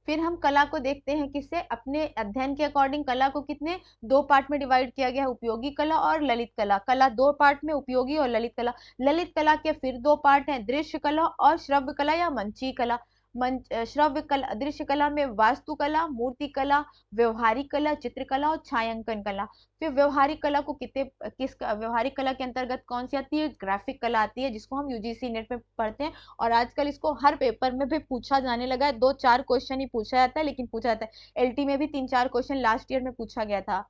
फिर हम कला को देखते हैं किससे? अपने अध्ययन के अकॉर्डिंग कला को कितने दो पार्ट में डिवाइड किया गया है, उपयोगी कला और ललित कला। कला दो पार्ट में, उपयोगी और ललित कला। ललित कला के फिर दो पार्ट हैं, दृश्य कला और श्रव्य कला या मंची कला। श्रव्य कला, दृश्य कला में वास्तुकला, मूर्ति कला, व्यवहारिक कला, चित्रकला और छायांकन कला। फिर व्यवहारिक कला को व्यवहारिक कला के अंतर्गत कौन सी आती है? ग्राफिक कला आती है, जिसको हम यूजीसी नेट में पढ़ते हैं, और आजकल इसको हर पेपर में भी पूछा जाने लगा है। दो चार क्वेश्चन ही पूछा जाता है, लेकिन पूछा जाता है। एलटी में भी तीन चार क्वेश्चन लास्ट ईयर में पूछा गया था।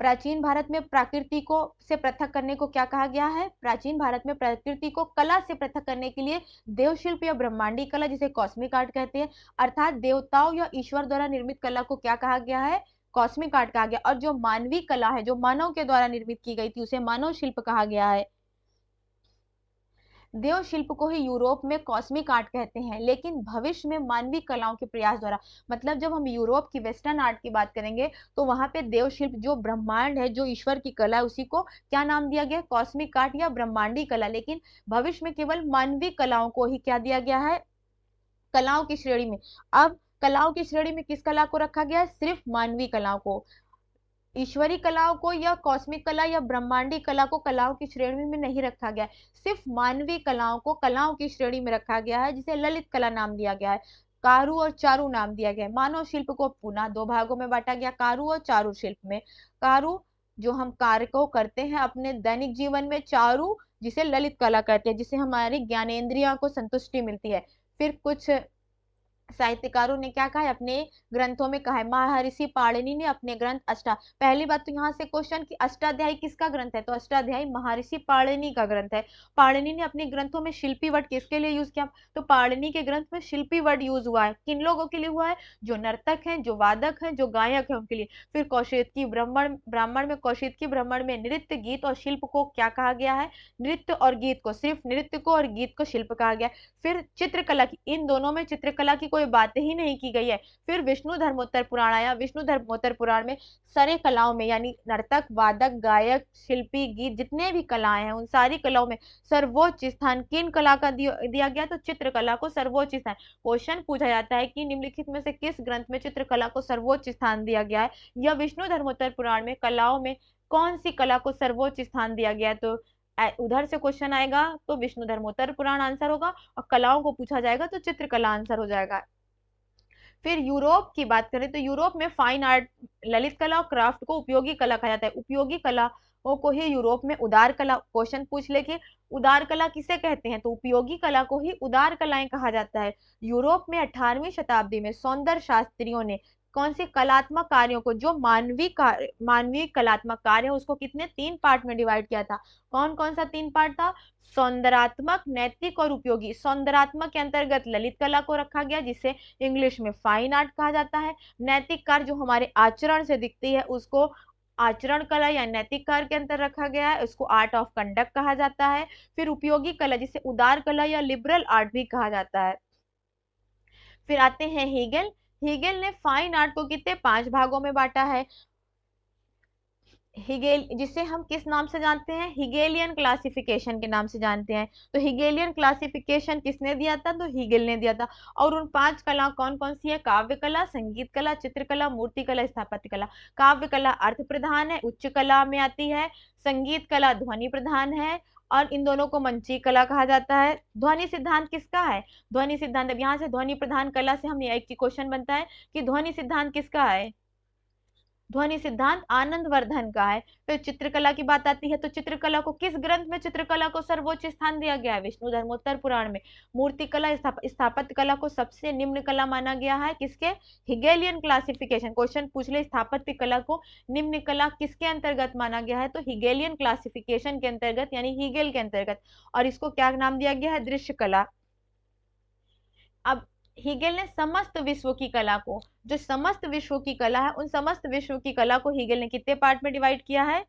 प्राचीन भारत में प्रकृति को से पृथक करने को क्या कहा गया है? प्राचीन भारत में प्रकृति को कला से पृथक करने के लिए देव शिल्प या ब्रह्मांडी कला, जिसे कॉस्मिक आर्ट कहते हैं, अर्थात देवताओं या ईश्वर द्वारा निर्मित कला को क्या कहा गया है? कॉस्मिक आर्ट कहा गया। और जो मानवीय कला है, जो मानव के द्वारा निर्मित की गई थी, उसे मानव शिल्प कहा गया है। देव शिल्प को ही यूरोप में कॉस्मिक आर्ट कहते हैं, लेकिन भविष्य में मानवीय कलाओं के प्रयास द्वारा, मतलब जब हम यूरोप की वेस्टर्न आर्ट की बात करेंगे तो वहां पे देव शिल्प, जो ब्रह्मांड है, जो ईश्वर की कला है, उसी को क्या नाम दिया गया? कॉस्मिक आर्ट या ब्रह्मांडी कला। लेकिन भविष्य में केवल मानवीय कलाओं को ही क्या दिया गया है? कलाओं की श्रेणी में। अब कलाओं की श्रेणी में किस कला को रखा गया है? सिर्फ मानवीय कलाओं को। ईश्वरी कलाओं को या कॉस्मिक कला या ब्रह्मांडी कला को कलाओं की श्रेणी में नहीं रखा गया है, सिर्फ मानवीय कलाओं को कलाओं की श्रेणी में रखा गया है, जिसे ललित कला नाम दिया गया है, कारू और चारू नाम दिया गया है। मानव शिल्प को पुनः दो भागों में बांटा गया, कारू और चारू शिल्प में। कारू जो हम कार्य को करते हैं अपने दैनिक जीवन में, चारू जिसे ललित कला कहते हैं, जिसे हमारी ज्ञानेंद्रियों को संतुष्टि मिलती है। फिर कुछ साहित्यकारों ने क्या कहा है अपने ग्रंथों में? कहा है महर्षि पाणिनि ने अपने ग्रंथ पहली बात तो यहाँ से क्वेश्चन कि अष्टाध्यायी किसका ग्रंथ है? तो अष्टाध्यायी महर्षि पाणिनि का ग्रंथ है। पाणिनि ने अपने ग्रंथों में शिल्पी वर्ड किसके लिए यूज किया? तो पाणिनि के ग्रंथ में शिल्पी वर्ड यूज हुआ है। किन लोगों के लिए हुआ है? जो नर्तक हैं, जो वादक हैं, जो गायक हैं, उनके लिए। फिर कौशिकी ब्राह्मण ब्राह्मण में कौशिकी ब्राह्मण में नृत्य, गीत और शिल्प को क्या कहा गया है? नृत्य और गीत को, सिर्फ नृत्य को और गीत को शिल्प कहा गया। फिर चित्रकला की, इन दोनों में चित्रकला की कोई बात ही नहीं की गई है। फिर विष्णु धर्मोत्तर पुराण आया। विष्णु धर्मोत्तर पुराण में सारे कलाओं में, यानी नर्तक, वादक, गायक, शिल्पी, गीत, जितने भी कलाएं हैं, उन सारी कलाओं में सर्वोच्च स्थान किन कला का दिया गया? तो चित्रकला को सर्वोच्च स्थान। क्वेश्चन पूछा जाता है कि निम्नलिखित में से किस ग्रंथ में चित्रकला को सर्वोच्च स्थान दिया गया है? या विष्णु धर्मोत्तर पुराण में कलाओं में कौन सी कला को सर्वोच्च स्थान दिया गया है? तो उधर से क्वेश्चन आएगा तो विष्णु धर्मोत्तर पुराण आंसर होगा, और कलाओं को पूछा जाएगा तो चित्रकला आंसर हो जाएगा। फिर यूरोप की बात करें तो यूरोप में फाइन आर्ट, ललित कला और क्राफ्ट को उपयोगी कला कहा जाता है। उपयोगी कलाओं को ही यूरोप में उदार कला, क्वेश्चन पूछ ले कि उदार कला किसे कहते हैं? तो उपयोगी कला को ही उदार कलाएं कहा जाता है। यूरोप में 18वीं शताब्दी में सौंदर्य शास्त्रियों ने कौन से कलात्मक कार्यों को, जो मानवीय कलात्मक कार्य है, उसको कितने 3 पार्ट में डिवाइड किया था। कौन कौन सा 3 पार्ट था? सौंदर्यात्मक, नैतिक और उपयोगी। सौंदर्यात्मक के अंतर्गत ललित कला को रखा गया, जिसे इंग्लिश में फाइन आर्ट कहा जाता है। नैतिक कार्य जो हमारे आचरण से दिखती है, उसको आचरण कला या नैतिक कार्य के अंतर रखा गया है, उसको आर्ट ऑफ कंडक्ट कहा जाता है। फिर उपयोगी कला, जिसे उदार कला या लिबरल आर्ट भी कहा जाता है। फिर आते हैं हीगेल। हीगेल ने फाइन आर्ट को कितने 5 भागों में बांटा है। हिगेल, जिसे हम किस नाम से जानते हैं? हिगेलियन क्लासिफिकेशन के नाम से जानते हैं। तो हिगेलियन क्लासिफिकेशन किसने दिया था? तो हिगेल ने दिया था। और उन 5 कला कौन कौन सी है? काव्य कला, संगीत कला, चित्रकला, मूर्ति कला, स्थापत्य कला। काव्य कला अर्थ प्रधान है, उच्च कला में आती है। संगीत कला ध्वनि प्रधान है, और इन दोनों को मंची कला कहा जाता है। ध्वनि सिद्धांत किसका है? ध्वनि सिद्धांत, अब यहाँ से ध्वनि प्रधान कला से हम एक क्वेश्चन बनता है कि ध्वनि सिद्धांत किसका है? ध्वनि सिद्धांत आनंदवर्धन का है। फिर चित्रकला की बात आती है तो चित्रकला को किस ग्रंथ में चित्रकला को सर्वोच्च स्थान दिया गया है? विष्णु धर्मोत्तर पुराण में। मूर्ति कला, स्थापत्य कला को सबसे निम्न कला माना गया है, किसके? हिगेलियन क्लासिफिकेशन। क्वेश्चन पूछ ले स्थापत्य कला को निम्न कला किसके अंतर्गत माना गया है? तो हिगेलियन क्लासिफिकेशन के अंतर्गत, यानी हिगेल के अंतर्गत। और इसको क्या नाम दिया गया है? दृश्य कला। अब हीगेल ने समस्त विश्व की कला को, जो समस्त विश्व की कला है, उन समस्त विश्व की कला को हीगेल ने कितने पार्ट में डिवाइड किया है?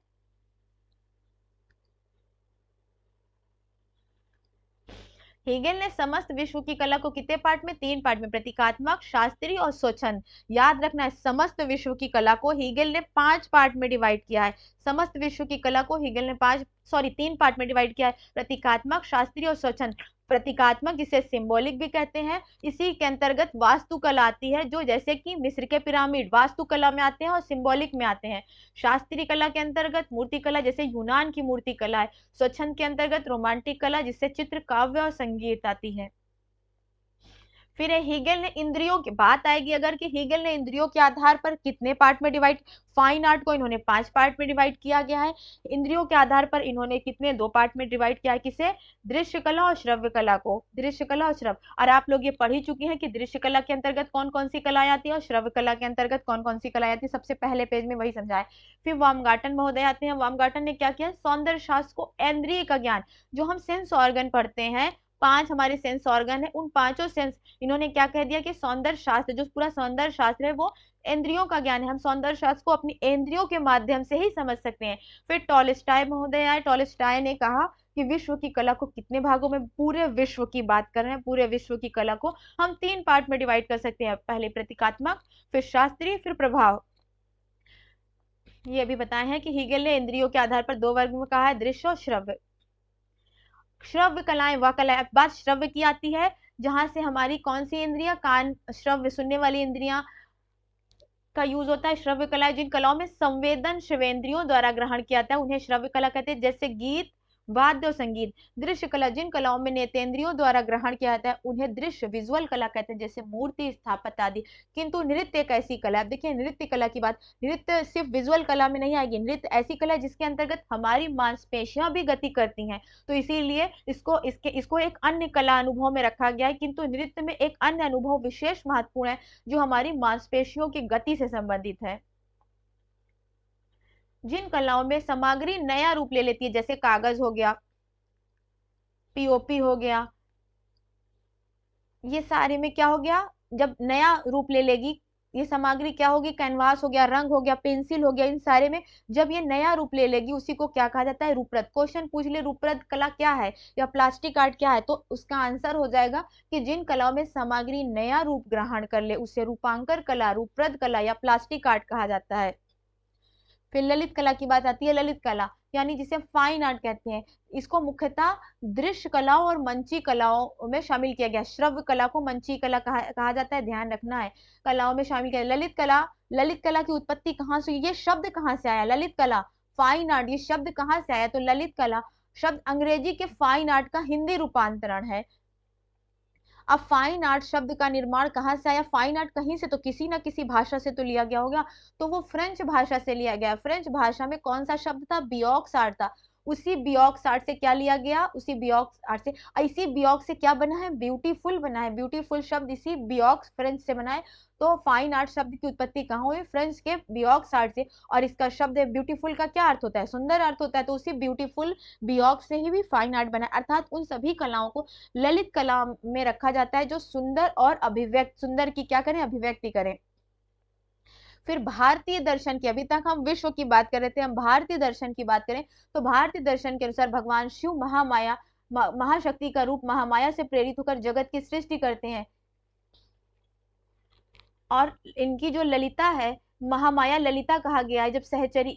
हीगेल ने समस्त विश्व की कला को कितने पार्ट में? 3 पार्ट में, प्रतीकात्मक, शास्त्रीय और स्वच्छंद। याद रखना है, समस्त विश्व की कला को हीगेल ने 5 पार्ट में डिवाइड किया है। समस्त विश्व की कला को हीगेल ने 3 पार्ट में डिवाइड किया है, प्रतीकात्मक, शास्त्रीय और स्वच्छंद। प्रतीकात्मक जिसे सिंबॉलिक भी कहते हैं, इसी के अंतर्गत वास्तुकला आती है, जो जैसे कि मिस्र के पिरामिड वास्तुकला में आते हैं और सिंबॉलिक में आते हैं। शास्त्रीय कला के अंतर्गत मूर्ति कला, जैसे यूनान की मूर्ति कला है। स्वच्छंद के अंतर्गत रोमांटिक कला, जिससे चित्र, काव्य और संगीत आती है। फिर हीगल ने इंद्रियों की बात आएगी अगर कि हीगल ने इंद्रियों के आधार पर कितने पार्ट में डिवाइड, फाइन आर्ट को इन्होंने 5 पार्ट में डिवाइड किया गया है। इंद्रियों के आधार पर इन्होंने कितने 2 पार्ट में डिवाइड किया है, किसे, दृश्य कला और श्रव्य कला को, दृश्य कला और श्रव्य। और आप लोग ये पढ़ ही चुकी हैं कि दृश्य कला के अंतर्गत कौन कौन सी कलाएं आती है और श्रव्य कला के अंतर्गत कौन कौन सी कलाएं आती है, सबसे पहले पेज में वही समझाए। फिर वामगाटन महोदय आते हैं। वामगाटन ने क्या किया, सौंदर्य शास्त्र को इंद्रिय का ज्ञान, जो हम सेंस ऑर्गन पढ़ते हैं, 5 हमारे सेंस ऑर्गन है, उन पांचों सेंस, इन्होंने क्या कह दिया कि सौंदर्य शास्त्र, जो पूरा सौंदर्य शास्त्र है वो इंद्रियों का ज्ञान है, हम सौंदर्य शास्त्र को अपनी इंद्रियों के माध्यम से ही समझ सकते हैं। फिर टॉलस्टॉय महोदय आए। टॉलस्टॉय ने कहा कि विश्व की कला को कितने भागों में, पूरे विश्व की बात कर रहे हैं, पूरे विश्व की कला को हम 3 पार्ट में डिवाइड कर सकते हैं, पहले प्रतीकात्मक, फिर शास्त्रीय, फिर प्रभाव। ये अभी बताए हैं कि हीगल ने इंद्रियों के आधार पर 2 वर्ग में कहा है, दृश्य और श्रव्य। श्रव्य कलाएं वह कला, बात श्रव्य की आती है जहां से हमारी कौन सी इंद्रियां, कान, श्रव्य सुनने वाली इंद्रियां का यूज होता है। श्रव्य कलाएं, जिन कलाओं में संवेदन श्रवेंद्रियों द्वारा ग्रहण किया जाता है उन्हें श्रव्य कला कहते हैं, जैसे गीत, वाद्य और संगीत। दृश्य कला, जिन कलाओं में नेत्रेंद्रियों द्वारा ग्रहण किया जाता है उन्हें दृश्य विजुअल कला कहते हैं, जैसे मूर्ति, स्थापत्य आदि। किंतु नृत्य एक ऐसी कला है, देखिए नृत्य कला की बात, नृत्य सिर्फ विजुअल कला में नहीं आएगी, नृत्य ऐसी कला है जिसके अंतर्गत हमारी मांसपेशियां भी गति करती हैं, तो इसीलिए इसको एक अन्य कला अनुभव में रखा गया है। किंतु नृत्य में एक अन्य अनुभव विशेष महत्वपूर्ण है जो हमारी मांसपेशियों की गति से संबंधित है। जिन कलाओं में सामग्री नया रूप ले लेती है, जैसे कागज हो गया, पीओपी हो गया, ये सारे में क्या हो गया, जब नया रूप ले लेगी ये सामग्री, क्या होगी, कैनवास हो गया, रंग हो गया, पेंसिल हो गया, इन सारे में जब ये नया रूप ले लेगी उसी को क्या कहा जाता है, रूपरत। क्वेश्चन पूछ ले रूपरत कला क्या है या प्लास्टिक आर्ट क्या है, तो उसका आंसर हो जाएगा कि जिन कलाओं में सामग्री नया रूप ग्रहण कर ले उसे रूपांकर कला, रूपरत कला या प्लास्टिक आर्ट कहा जाता है। फिर ललित कला की बात आती है। ललित कला यानी जिसे फाइन आर्ट कहते हैं, इसको मुख्यतः दृश्य कलाओं और मंची कलाओं में शामिल किया गया। श्रव्य कला को मंची कला कहा जाता है, ध्यान रखना है, कलाओं में शामिल किया। ललित कला की उत्पत्ति कहाँ से हुई, ये शब्द कहाँ से आया, ललित कला, फाइन आर्ट, ये शब्द कहाँ से आया, तो ललित कला शब्द अंग्रेजी के फाइन आर्ट का हिंदी रूपांतरण है। अब फाइन आर्ट शब्द का निर्माण कहाँ से आया, फाइन आर्ट कहीं से तो किसी ना किसी भाषा से तो लिया गया होगा, तो वो फ्रेंच भाषा से लिया गया। फ्रेंच भाषा में कौन सा शब्द था, बियोक्स आर्ट था, उसी बियोक्स आर्ट से क्या लिया गया, उसी बियोक्स आर्ट से, इसी बियोक्स से क्या बना है, ब्यूटीफुल बना है, ब्यूटीफुल शब्द इसी बियोक्स फ्रेंच से बना है। तो फाइन आर्ट शब्द की उत्पत्ति कहाँ हुई, फ्रेंच के बियोक्स आर्ट से, और इसका शब्द है ब्यूटीफुल का क्या अर्थ होता है, सुंदर अर्थ होता है, तो उसी ब्यूटीफुल बियोक्स से ही भी फाइन आर्ट बना है। अर्थात उन सभी कलाओं को ललित कला में रखा जाता है जो सुंदर और अभिव्यक्त, सुंदर की क्या करें, अभिव्यक्ति करें। फिर भारतीय दर्शन की, अभी तक हम विश्व की बात कर रहे थे, हम भारतीय दर्शन की बात करें तो भारतीय दर्शन के अनुसार भगवान शिव महामाया, महाशक्ति का रूप महामाया से प्रेरित होकर जगत की सृष्टि करते हैं, और इनकी जो ललिता है, महामाया ललिता कहा गया है, जब सहचरी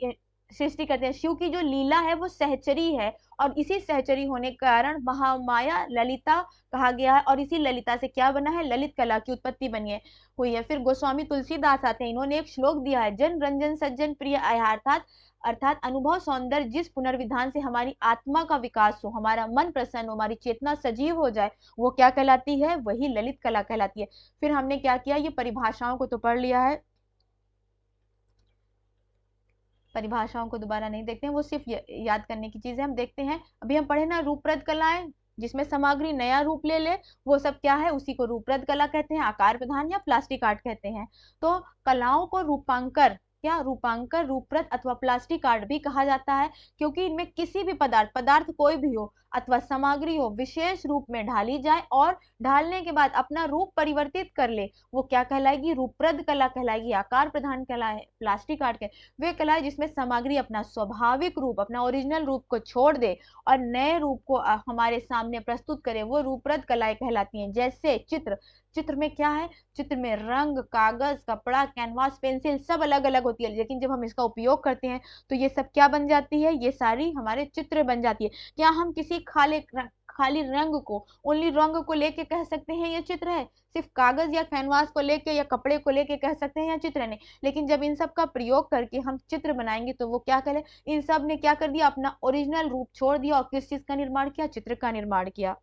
सृष्टि करते हैं। शिव की जो लीला है वो सहचरी है, और इसी सहचरी होने के कारण महामाया ललिता कहा गया है, और इसी ललिता से क्या बना है, ललित कला की उत्पत्ति बनी है, हुई है। फिर गोस्वामी तुलसीदास आते हैं, इन्होंने एक श्लोक दिया है, जन रंजन सज्जन प्रिय आया, अर्थात अर्थात अनुभव सौंदर्य जिस पुनर्विधान से हमारी आत्मा का विकास हो, हमारा मन प्रसन्न हो, हमारी चेतना सजीव हो जाए, वो क्या कहलाती है, वही ललित कला कहलाती है। फिर हमने क्या किया, ये परिभाषाओं को तो पढ़ लिया है, परिभाषाओं को दोबारा नहीं देखते हैं, वो सिर्फ याद करने की चीज है। हम देखते हैं, अभी हम पढ़े ना रूपरत कलाएं, जिसमें सामग्री नया रूप ले ले, वो सब क्या है, उसी को रूपरत कला कहते हैं, आकार प्रधान या प्लास्टिक आर्ट कहते हैं। तो कलाओं को रूपांकर, क्या रूपांकर, रूपरत अथवा प्लास्टिक आर्ट भी कहा जाता है, क्योंकि इनमें किसी भी पदार्थ कोई भी हो अथवा सामग्री हो विशेष रूप में ढाली जाए और ढालने के बाद अपना रूप परिवर्तित कर ले, वो क्या कहलाएगी, रूपरत कला कहलाएगी, आकार प्रधान कला है, प्लास्टिक आर्ट के वे कला है जिसमें सामग्री अपना स्वाभाविक रूप, अपना ओरिजिनल रूप को छोड़ दे और नए रूप को हमारे सामने प्रस्तुत करे, वो रूपरत कलाएं कहलाती हैं। जैसे चित्र, चित्र में क्या है, चित्र में रंग, कागज, कपड़ा, कैनवास, पेंसिल सब अलग अलग होती है, लेकिन जब हम इसका उपयोग करते हैं तो ये सब क्या बन जाती है, ये सारी हमारे चित्र बन जाती है। क्या हम किसी खाली रंग को, ओनली रंग को लेके कह सकते हैं ये चित्र है, सिर्फ कागज या कैनवास को लेके या कपड़े को लेके कह सकते हैं या चित्र है, नहीं। लेकिन जब इन सब का प्रयोग करके हम चित्र बनाएंगे तो वो क्या करें, इन सब ने क्या कर दिया, अपना ओरिजिनल रूप छोड़ दिया और किस चीज का निर्माण किया, चित्र का निर्माण किया।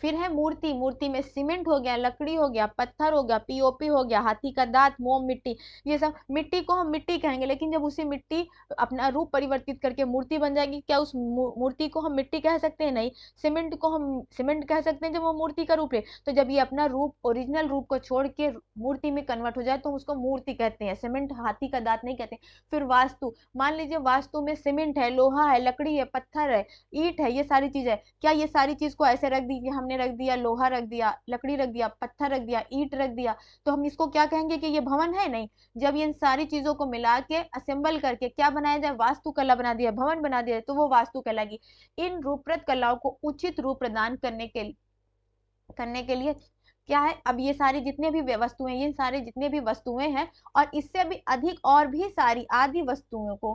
फिर है मूर्ति, मूर्ति में सीमेंट हो गया, लकड़ी हो गया, पत्थर हो गया, पीओपी हो गया, हाथी का दांत, मोम, मिट्टी। ये सब मिट्टी को हम मिट्टी कहेंगे, लेकिन जब उसी मिट्टी अपना रूप परिवर्तित करके मूर्ति बन जाएगी, क्या उस मूर्ति को हम मिट्टी कह सकते हैं? नहीं। सीमेंट को हम सीमेंट कह सकते हैं जब वो मूर्ति का रूप है। तो जब ये अपना रूप, ओरिजिनल रूप को छोड़ के मूर्ति में कन्वर्ट हो जाए तो हम उसको मूर्ति कहते हैं, सीमेंट, हाथी का दांत नहीं कहते। फिर वास्तु, मान लीजिए वास्तु में सीमेंट है, लोहा है, लकड़ी है, पत्थर है, ईंट है, ये सारी चीज है। क्या ये सारी चीज को ऐसे रख दीजिए, हमने रख दिया लोहा, रख दिया लकड़ी, रख दिया पत्थर, रख दिया ईंट, रख दिया, तो हम इसको क्या कहेंगे कि ये भवन है? नहीं। जब ये इन सारी चीजों को मिला के असेंबल करके क्या बनाया जाए, वास्तुकला बना दिया, भवन बना दिया, तो वो वास्तु कहलाएगी। इन रूपरत कलाओं को उचित रूप प्रदान करने के लिए क्या है, अब ये सारी जितने भी वस्तुएं, ये सारे जितने भी वस्तुएं हैं और इससे भी अधिक और भी सारी आदि वस्तुओं को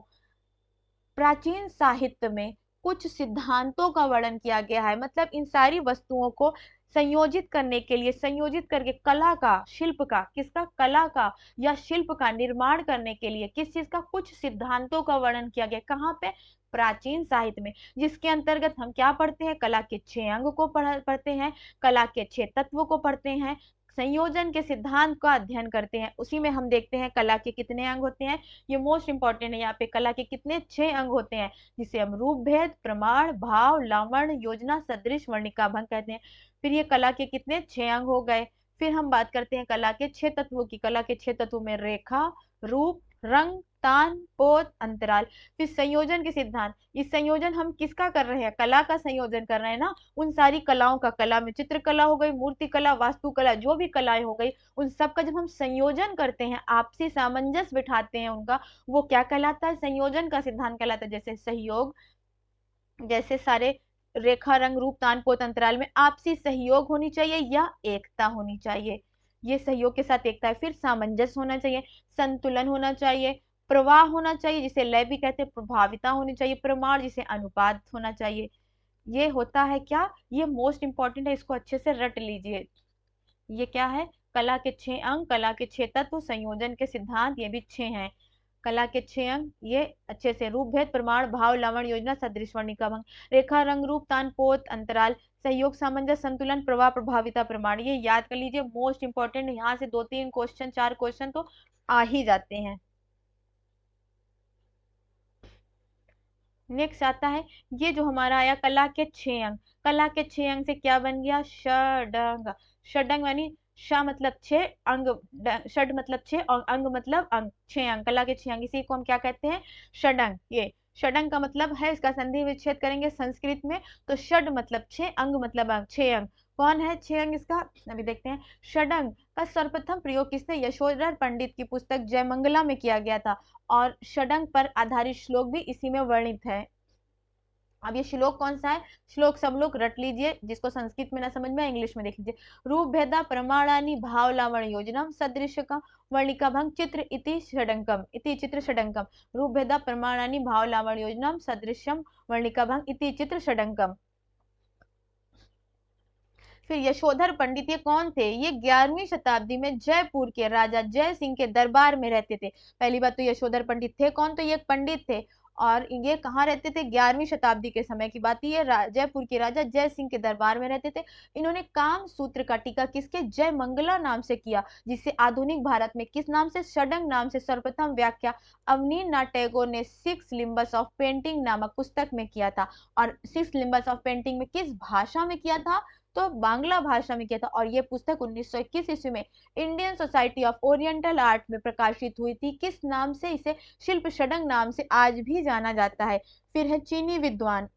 प्राचीन साहित्य में कुछ सिद्धांतों का वर्णन किया गया है। मतलब इन सारी वस्तुओं को संयोजित करने के लिए, संयोजित करके कला का, शिल्प का, किसका, कला का या शिल्प का निर्माण करने के लिए किस चीज का, कुछ सिद्धांतों का वर्णन किया गया। कहाँ पे? प्राचीन साहित्य में। जिसके अंतर्गत हम क्या पढ़ते हैं, कला के 6 अंग को पढ़ते हैं, कला के 6 तत्वों को पढ़ते हैं, संयोजन के सिद्धांत का अध्ययन करते हैं। उसी में हम देखते हैं कला के कितने अंग होते हैं। ये मोस्ट इंपॉर्टेंट है, यहाँ पे कला के कितने 6 अंग होते हैं, जिसे हम रूप भेद, प्रमाण, भाव, लावण्य, योजना, सदृश, वर्णिका, भंग कहते हैं। फिर ये कला के कितने 6 अंग हो गए। फिर हम बात करते हैं कला के 6 तत्वों की। कला के 6 तत्वों में रेखा, रूप, रंग, तान, पोत, अंतराल। फिर संयोजन के सिद्धांत, इस संयोजन हम किसका कर रहे हैं, कला का संयोजन कर रहे हैं ना, उन सारी कलाओं का। कला में चित्रकला हो गई, मूर्ति कला, वास्तुकला, जो भी कलाएं हो गई, उन सब का जब हम संयोजन करते हैं, आपसी सामंजस्य बिठाते हैं उनका, वो क्या कहलाता है, संयोजन का सिद्धांत कहलाता है। जैसे सहयोग, जैसे सारे रेखा, रंग, रूप, तान, पोत, अंतराल में आपसी सहयोग होनी चाहिए या एकता होनी चाहिए, ये सहयोग के साथ एकता है। फिर सामंजस्य होना चाहिए, संतुलन होना चाहिए, प्रवाह होना चाहिए जिसे लय भी कहते हैं, प्रभाविता होनी चाहिए, प्रमाण जिसे अनुपात होना चाहिए। ये होता है क्या, ये मोस्ट इंपॉर्टेंट है, इसको अच्छे से रट लीजिए। ये क्या है, कला के 6 अंग, कला के 6 तत्व, संयोजन के सिद्धांत, ये भी 6 हैं। कला के 6 अंग, ये अच्छे से रूप भेद, प्रमाण, भाव, लावण्य, योजना, सदृश, वर्णिका, भंग, रेखा, रंग, रूप, तान, पोत, अंतराल, सहयोग, सामंजस्य, संतुलन, प्रवाह, प्रभाविता, प्रमाण, ये याद कर लीजिए, मोस्ट इंपॉर्टेंट। यहाँ से 2-3 क्वेश्चन, 4 क्वेश्चन तो आ ही जाते हैं। नेक्स्ट आता है, ये जो हमारा आया कला के 6 अंग, कला के 6 अंग से क्या बन गया, षडंग। षडंग यानी श मतलब 6, अंग, षड मतलब 6 और अंग मतलब अंग, 6 अंग, कला के 6 अंग, इसी को हम क्या कहते हैं, षडंग। ये षडंग का मतलब है, इसका संधि विच्छेद करेंगे संस्कृत में तो षड मतलब 6, अंग मतलब अंग, 6 अंग। कौन है 6 अंग इसका, अभी देखते हैं। षडंग का सर्वप्रथम प्रयोग किसने, यशोधर पंडित की पुस्तक जयमंगला में किया गया था, और षडंग पर आधारित श्लोक भी इसी में वर्णित है। अब ये श्लोक कौन सा है, श्लोक सब लोग रट लीजिए, जिसको संस्कृत में ना समझ में इंग्लिश में देख लीजिए। रूप भेदा प्रमाणानि भाव लावण्य योजनम सदृशकम वर्णिका भंग चित्र इति षडंकम, इति चित्र षडंकम, रूप भेदा प्रमाणानि भाव लावण्य योजनम सदृशम वर्णिका भंग इति चित्र षडंकम। फिर यशोधर पंडित ये कौन थे, ये 11वीं शताब्दी में जयपुर के राजा जय सिंह के दरबार में रहते थे। पहली बात तो यशोधर पंडित थे कौन, तो ये एक पंडित थे, और ये कहाँ रहते थे, 11वीं शताब्दी के समय की बात। ये जयपुर के राजा जय सिंह के दरबार में रहते थे। इन्होंने काम सूत्र का टीका किसके, जय मंगला नाम से किया, जिसे आधुनिक भारत में किस नाम से, षडंग नाम से सर्वप्रथम व्याख्या अवनीन्द्रनाथ टैगोर ने 6 लिम्बस ऑफ पेंटिंग नामक पुस्तक में किया था। और 6 लिम्बस ऑफ पेंटिंग में किस भाषा में किया था, तो बांग्ला भाषा में किया था। और ये पुस्तक 1921 ईस्वी में Indian society of oriental art में प्रकाशित हुई थी। किस नाम से, इसे शिल्प षडंग नाम से आज भी जाना जाता है। फिर है चीनी विद्वान,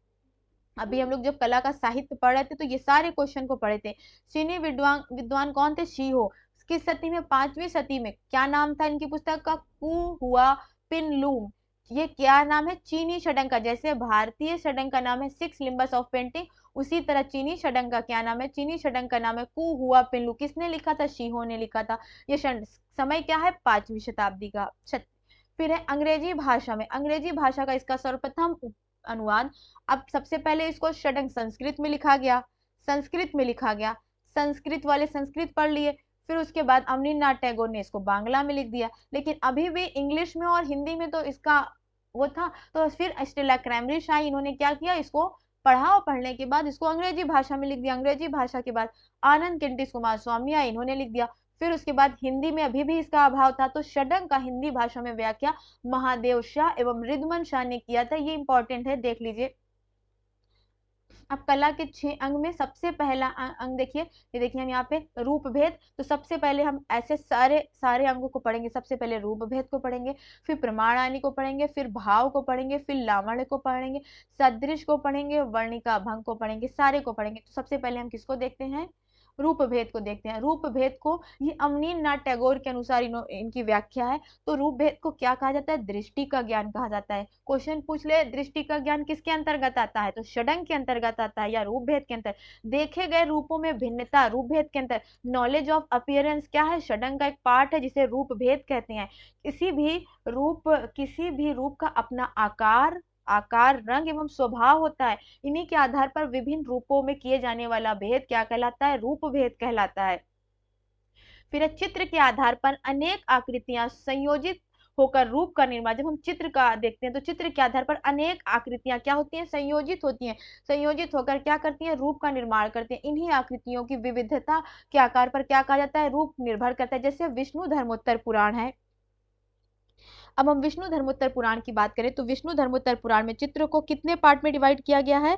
अभी हम लोग जब कला का साहित्य पढ़ रहे थे तो ये सारे क्वेश्चन को पढ़े थे। चीनी विद्वान विद्वान कौन थे, शीहो। किस सदी में, 5वीं सदी में। क्या नाम था इनकी पुस्तक का, कु हुआ पिन लूम। ये क्या नाम है, चीनी षडंग का। जैसे भारतीय षडंग का नाम है 6 लिम्बस ऑफ पेंटिंग, उसी तरह चीनी षडंग का क्या नाम है, चीनी षडंग का नाम है कु हुआ पिन लू। किसने लिखा था, शीहो ने लिखा था। ये समय क्या है, 5वीं शताब्दी का। फिर है अंग्रेजी भाषा में, अंग्रेजी भाषा का इसका सर्वप्रथम अनुवाद। अब सबसे पहले इसको षडंग संस्कृत में लिखा गया, संस्कृत में लिखा गया, संस्कृत वाले संस्कृत पढ़ लिए। फिर उसके बाद अवनीन्द्रनाथ टैगोर ने इसको बांग्ला में लिख दिया, लेकिन अभी भी इंग्लिश में और हिंदी में तो इसका वो था। तो फिर स्टेला क्रैमरिश आई, इन्होंने क्या किया, इसको पढ़ा और पढ़ने के बाद इसको अंग्रेजी भाषा में लिख दिया। अंग्रेजी भाषा के बाद आनंद किंटिस कुमार स्वामी आए, इन्होंने लिख दिया। फिर उसके बाद हिंदी में अभी भी इसका अभाव था, तो षडंग का हिंदी भाषा में व्याख्या महादेव शाह एवं रिद्धमन शाह ने किया था। ये इंपॉर्टेंट है, देख लीजिए। अब कला के 6 अंग में सबसे पहला अंग देखिए, ये देखिए हम यहाँ पे रूप भेद। तो सबसे पहले हम ऐसे सारे सारे अंगों को पढ़ेंगे। सबसे पहले रूप भेद को पढ़ेंगे, फिर प्रमाणानी को पढ़ेंगे, फिर भाव को पढ़ेंगे, फिर लावण्य को पढ़ेंगे, सदृश को पढ़ेंगे, वर्णिका अभंग को पढ़ेंगे, सारे को पढ़ेंगे। तो सबसे पहले हम किसको देखते हैं? रूप भेद को देखते हैं। रूप भेद को ये अवनींद्रनाथ टैगोर के अनुसार इनकी व्याख्या है। तो रूप भेद को क्या कहा जाता है? दृष्टि का ज्ञान कहा जाता है। क्वेश्चन पूछ ले दृष्टि का ज्ञान किसके अंतर्गत आता है, तो षडंग के अंतर्गत आता है या रूप भेद के अंतर्गत। देखे गए रूपों में भिन्नता रूप भेद के अंतर। नॉलेज ऑफ अपीयरेंस क्या है? षडंग का एक पार्ट है जिसे रूप भेद कहते हैं। किसी भी रूप का अपना आकार, रंग एवं स्वभाव होता है। इन्हीं के आधार पर विभिन्न रूपों में किए जाने वाला भेद क्या कहलाता है? रूप भेद कहलाता है। फिर चित्र के आधार पर अनेक आकृतियां संयोजित होकर रूप का निर्माण। जब हम चित्र का देखते हैं तो चित्र के आधार पर अनेक आकृतियां क्या होती हैं? संयोजित होती हैं। संयोजित होकर क्या करती हैं? रूप का निर्माण करते हैं। इन्हीं आकृतियों की विविधता के आकार पर क्या कहा जाता है? रूप निर्भर करता है। जैसे विष्णु धर्मोत्तर पुराण है। अब हम विष्णु धर्मोत्तर पुराण की बात करें तो विष्णु धर्मोत्तर पुराण में चित्रों को कितने पार्ट में डिवाइड किया गया है?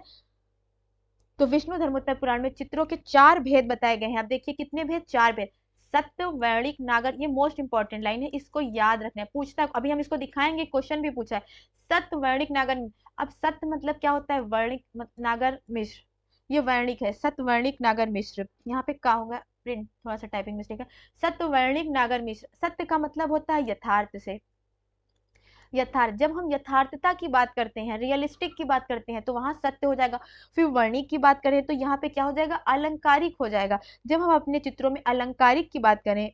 तो विष्णु धर्मोत्तर पुराण में चित्रों के 4 भेद बताए गए हैं। आप देखिए कितने भेद? 4 भेद। सत्य, वर्णिक, नागर। ये मोस्ट इंपॉर्टेंट लाइन है, इसको याद रखना है। पूछता है, अभी हम इसको दिखाएंगे, क्वेश्चन भी पूछा है। सत्य, वर्णिक, नागर। अब सत्य मतलब क्या होता है? वर्णिक, नागर, मिश्र। ये वर्णिक है। सत्य, वर्णिक, नागर, मिश्र। यहाँ पे क्या होगा? प्रिंट थोड़ा सा टाइपिंग मिस्टेक है। सत्य, वर्णिक, नागर, मिश्र। सत्य का मतलब होता है यथार्थ से। जब हम यथार्थता की बात करते हैं, रियलिस्टिक की बात करते हैं, तो वहां सत्य हो जाएगा। फिर वर्णिक की बात करें तो यहाँ पे क्या हो जाएगा? अलंकारिक हो जाएगा। जब हम अपने चित्रों में अलंकारिक की बात करें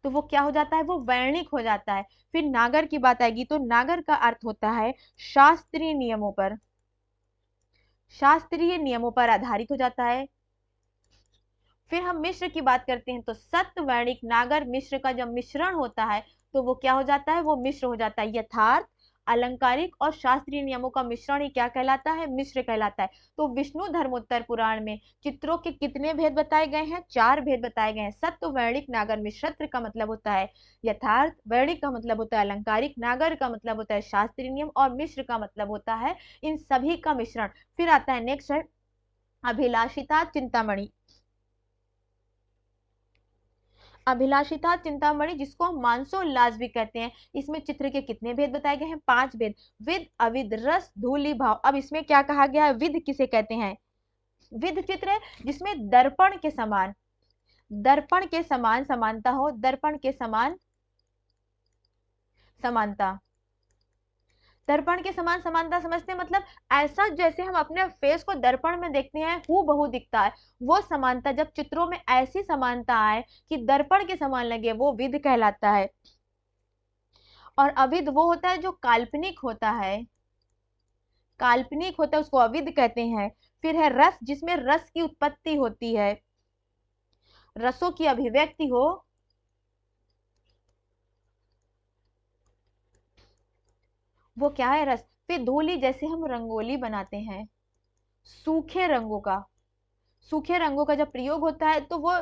तो वो क्या हो जाता है? वो वर्णिक हो जाता है। फिर नागर की बात आएगी तो नागर का अर्थ होता है शास्त्रीय नियमों पर आधारित हो जाता है। फिर हम मिश्र की बात करते हैं तो सत्य, वर्णिक, नागर, मिश्र का जब मिश्रण होता है तो वो क्या हो जाता है? वो मिश्र हो जाता है। यथार्थ, अलंकारिक और शास्त्रीय नियमों का मिश्रण ही क्या कहलाता है? मिश्र कहलाता है। तो विष्णु धर्मोत्तर पुराण में चित्रों के कितने भेद बताए गए हैं? 4 भेद बताए गए हैं। सत्य, वर्णिक, नागर, मिश्र। सत्य का मतलब होता है यथार्थ, वर्णिक का मतलब होता है अलंकारिक, नागर का मतलब होता है शास्त्रीय नियम और मिश्र का मतलब होता है इन सभी का मिश्रण। फिर आता है नेक्स्ट है अभिलाषिता चिंतामणि। अभिलाषिता चिंतामणि जिसको हम मानसोल्लास भी कहते हैं, इसमें चित्र के कितने भेद बताए गए हैं? 5 भेद। विद, अविद, रस, धूलि, भाव। अब इसमें क्या कहा गया है? विद किसे कहते हैं? विद चित्र है जिसमें दर्पण के समान समानता हो। दर्पण के समान समानता। दर्पण के समान समानता समझते हैं मतलब ऐसा जैसे हम अपने फेस को दर्पण में देखते हैं हूबहू दिखता है, वो समानता। जब चित्रों में ऐसी समानता आए कि दर्पण के समान लगे, वो विद कहलाता है। और अविद वो होता है जो काल्पनिक होता है, उसको अविद कहते हैं। फिर है रस, जिसमें रस की उत्पत्ति होती है, रसों की अभिव्यक्ति हो, वो क्या है? रस। फिर धूलि, जैसे हम रंगोली बनाते हैं, सूखे रंगों का जब प्रयोग होता है तो वो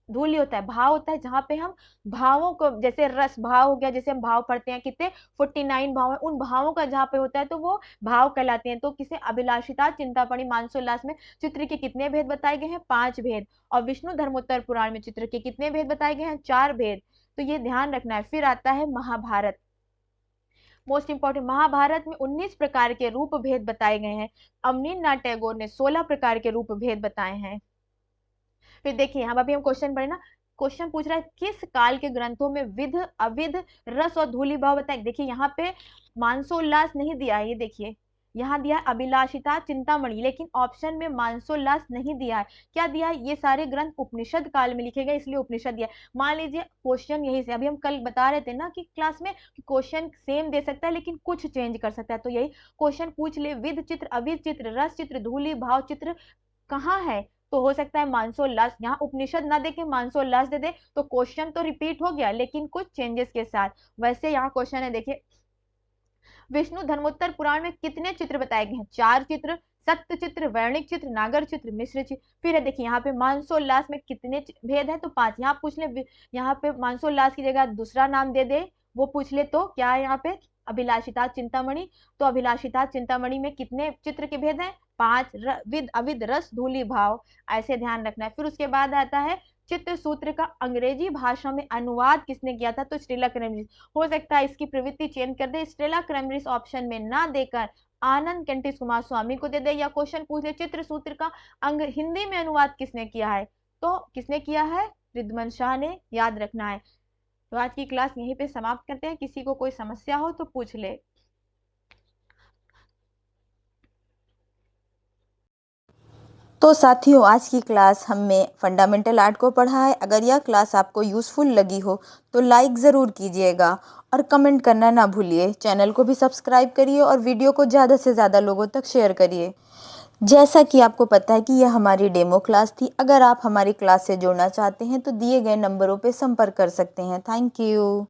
धूलि होता है। भाव होता है जहां पे हम भावों को, जैसे रस भाव हो गया, जैसे हम भाव पढ़ते हैं कितने 49 भाव है, उन भावों का जहाँ पे होता है तो वो भाव कहलाते हैं। तो किसे? अभिलाषिता चिंतामणि मानसोल्लास में चित्र के कितने भेद बताए गए हैं? 5 भेद। और विष्णु धर्मोत्तर पुराण में चित्र के कितने भेद बताए गए हैं? 4 भेद। तो ये ध्यान रखना है। फिर आता है महाभारत, मोस्ट इंपॉर्टेंट। महाभारत में 19 प्रकार के रूप भेद बताए गए हैं। अवनींद्रनाथ टैगोर ने 16 प्रकार के रूप भेद बताए हैं। फिर देखिए हम अभी हम क्वेश्चन पढ़े ना, क्वेश्चन पूछ रहा है किस काल के ग्रंथों में विध, अविध, रस और धूलि भाव बताए। देखिए यहाँ पे मानसोल्लास नहीं दिया है, ये देखिए यहाँ दिया है अभिलाषिता चिंतामणि, लेकिन ऑप्शन में मानसोल्लास नहीं दिया है। क्या दिया है? ये सारे ग्रंथ उपनिषद काल में लिखे गए, इसलिए उपनिषद दिया। मान लीजिए क्वेश्चन यही से, अभी हम कल बता रहे थे ना कि क्लास में क्वेश्चन सेम दे सकता है लेकिन कुछ चेंज कर सकता है, तो यही क्वेश्चन पूछ ले विध चित्र, अविध चित्र, रस चित्र, धूलि भाव चित्र कहाँ है, तो हो सकता है मानसोल्लास। यहाँ उपनिषद ना देके मानसोल्लास दे दे तो क्वेश्चन तो रिपीट हो गया लेकिन कुछ चेंजेस के साथ। वैसे यहाँ क्वेश्चन है देखिए, विष्णु धर्मोत्तर पुराण में कितने चित्र बताए गए हैं? 4 चित्र, सत्य चित्र, वर्णिक चित्र, नागर चित्र, मिश्र चित्र। फिर है देखिए यहाँ पे मानसोल्लास में कितने भेद है? तो 5। यहाँ पूछ ले, यहाँ पे मानसोल्लास की जगह दूसरा नाम दे दे, वो पूछ ले तो क्या है यहाँ पे? अभिलाषिता चिंतामणि। तो अभिलाषिता चिंतामणि में कितने चित्र के भेद हैं? 5। विद अविद रस धूलि भाव, ऐसे ध्यान रखना है। फिर उसके बाद आता है चित्र सूत्र का अंग्रेजी भाषा में अनुवाद किसने किया था? तो स्टेला क्रैमरिस। हो सकता है इसकी प्रवृत्ति चेंज कर दे, स्टेला क्रैमरिस ऑप्शन में ना देकर आनंद कैंटिस कुमार स्वामी को दे दे, या क्वेश्चन पूछ ले चित्र सूत्र का हिंदी में अनुवाद किसने किया है? तो किसने किया है? रिद्धिमान शाह ने, याद रखना है। तो आज की क्लास यहीं पे समाप्त करते हैं। किसी को कोई समस्या हो तो पूछ ले। तो साथियों, आज की क्लास हमने फंडामेंटल आर्ट को पढ़ा है। अगर यह क्लास आपको यूज़फुल लगी हो तो लाइक ज़रूर कीजिएगा और कमेंट करना ना भूलिए। चैनल को भी सब्सक्राइब करिए और वीडियो को ज़्यादा से ज़्यादा लोगों तक शेयर करिए। जैसा कि आपको पता है कि यह हमारी डेमो क्लास थी। अगर आप हमारी क्लास से जुड़ना चाहते हैं तो दिए गए नंबरों पर संपर्क कर सकते हैं। Thank you.